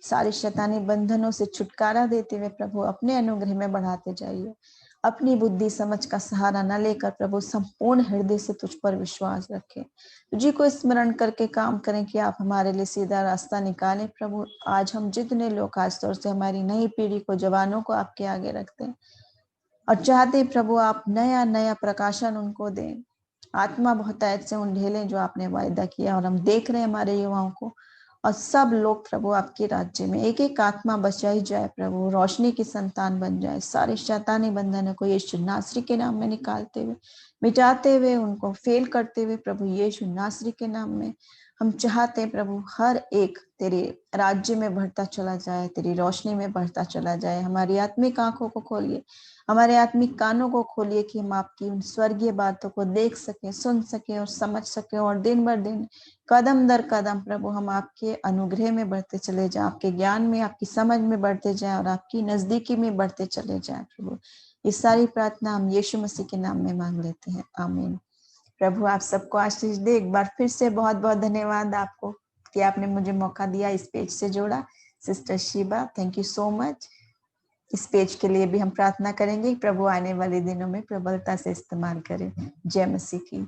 सारे शैतानी बंधनों से छुटकारा देते हुए प्रभु अपने अनुग्रह में बढ़ाते जाइए। अपनी बुद्धि समझ का सहारा न लेकर प्रभु संपूर्ण हृदय से तुझ पर विश्वास रखें, तुझी को स्मरण करके काम करें कि आप हमारे लिए सीधा रास्ता निकालें। प्रभु, आज हम जितने लोग, खासतौर से हमारी नई पीढ़ी को, जवानों को आपके आगे रखते हैं और चाहते हैं प्रभु आप नया नया प्रकाशन उनको दें, आत्मा बहुतायत से उंडेलें जो आपने वायदा किया। और हम देख रहे हैं हमारे युवाओं को, और सब लोग प्रभु आपके राज्य में एक एक आत्मा बचाई जाए, प्रभु रोशनी की संतान बन जाए। सारे शैतानी बंधनों को यीशु नासरी के नाम में निकालते हुए, मिटाते हुए, उनको फेल करते हुए प्रभु यीशु नासरी के नाम में हम चाहते हैं प्रभु हर एक तेरे राज्य में बढ़ता चला जाए, तेरी रोशनी में बढ़ता चला जाए। हमारी आत्मिक आंखों को खोलिए, हमारे आत्मिक कानों को खोलिए कि हम आपकी उन स्वर्गीय बातों को देख सके, सुन सके और समझ सके, और दिन भर दिन, कदम दर कदम प्रभु हम आपके अनुग्रह में बढ़ते चले जाएं, आपके ज्ञान में, आपकी समझ में बढ़ते जाएं, और आपकी नजदीकी में बढ़ते चले जाएं। प्रभु, ये सारी प्रार्थना हम यीशु मसीह के नाम में मांग लेते हैं, आमीन। प्रभु आप सबको आशीष दे। एक बार फिर से बहुत बहुत धन्यवाद आपको कि आपने मुझे मौका दिया, इस पेज से जोड़ा। Sister Shiba, thank you so much. इस पेज के लिए भी हम प्रार्थना करेंगे, प्रभु आने वाले दिनों में प्रबलता से इस्तेमाल करें। जय मसीह की।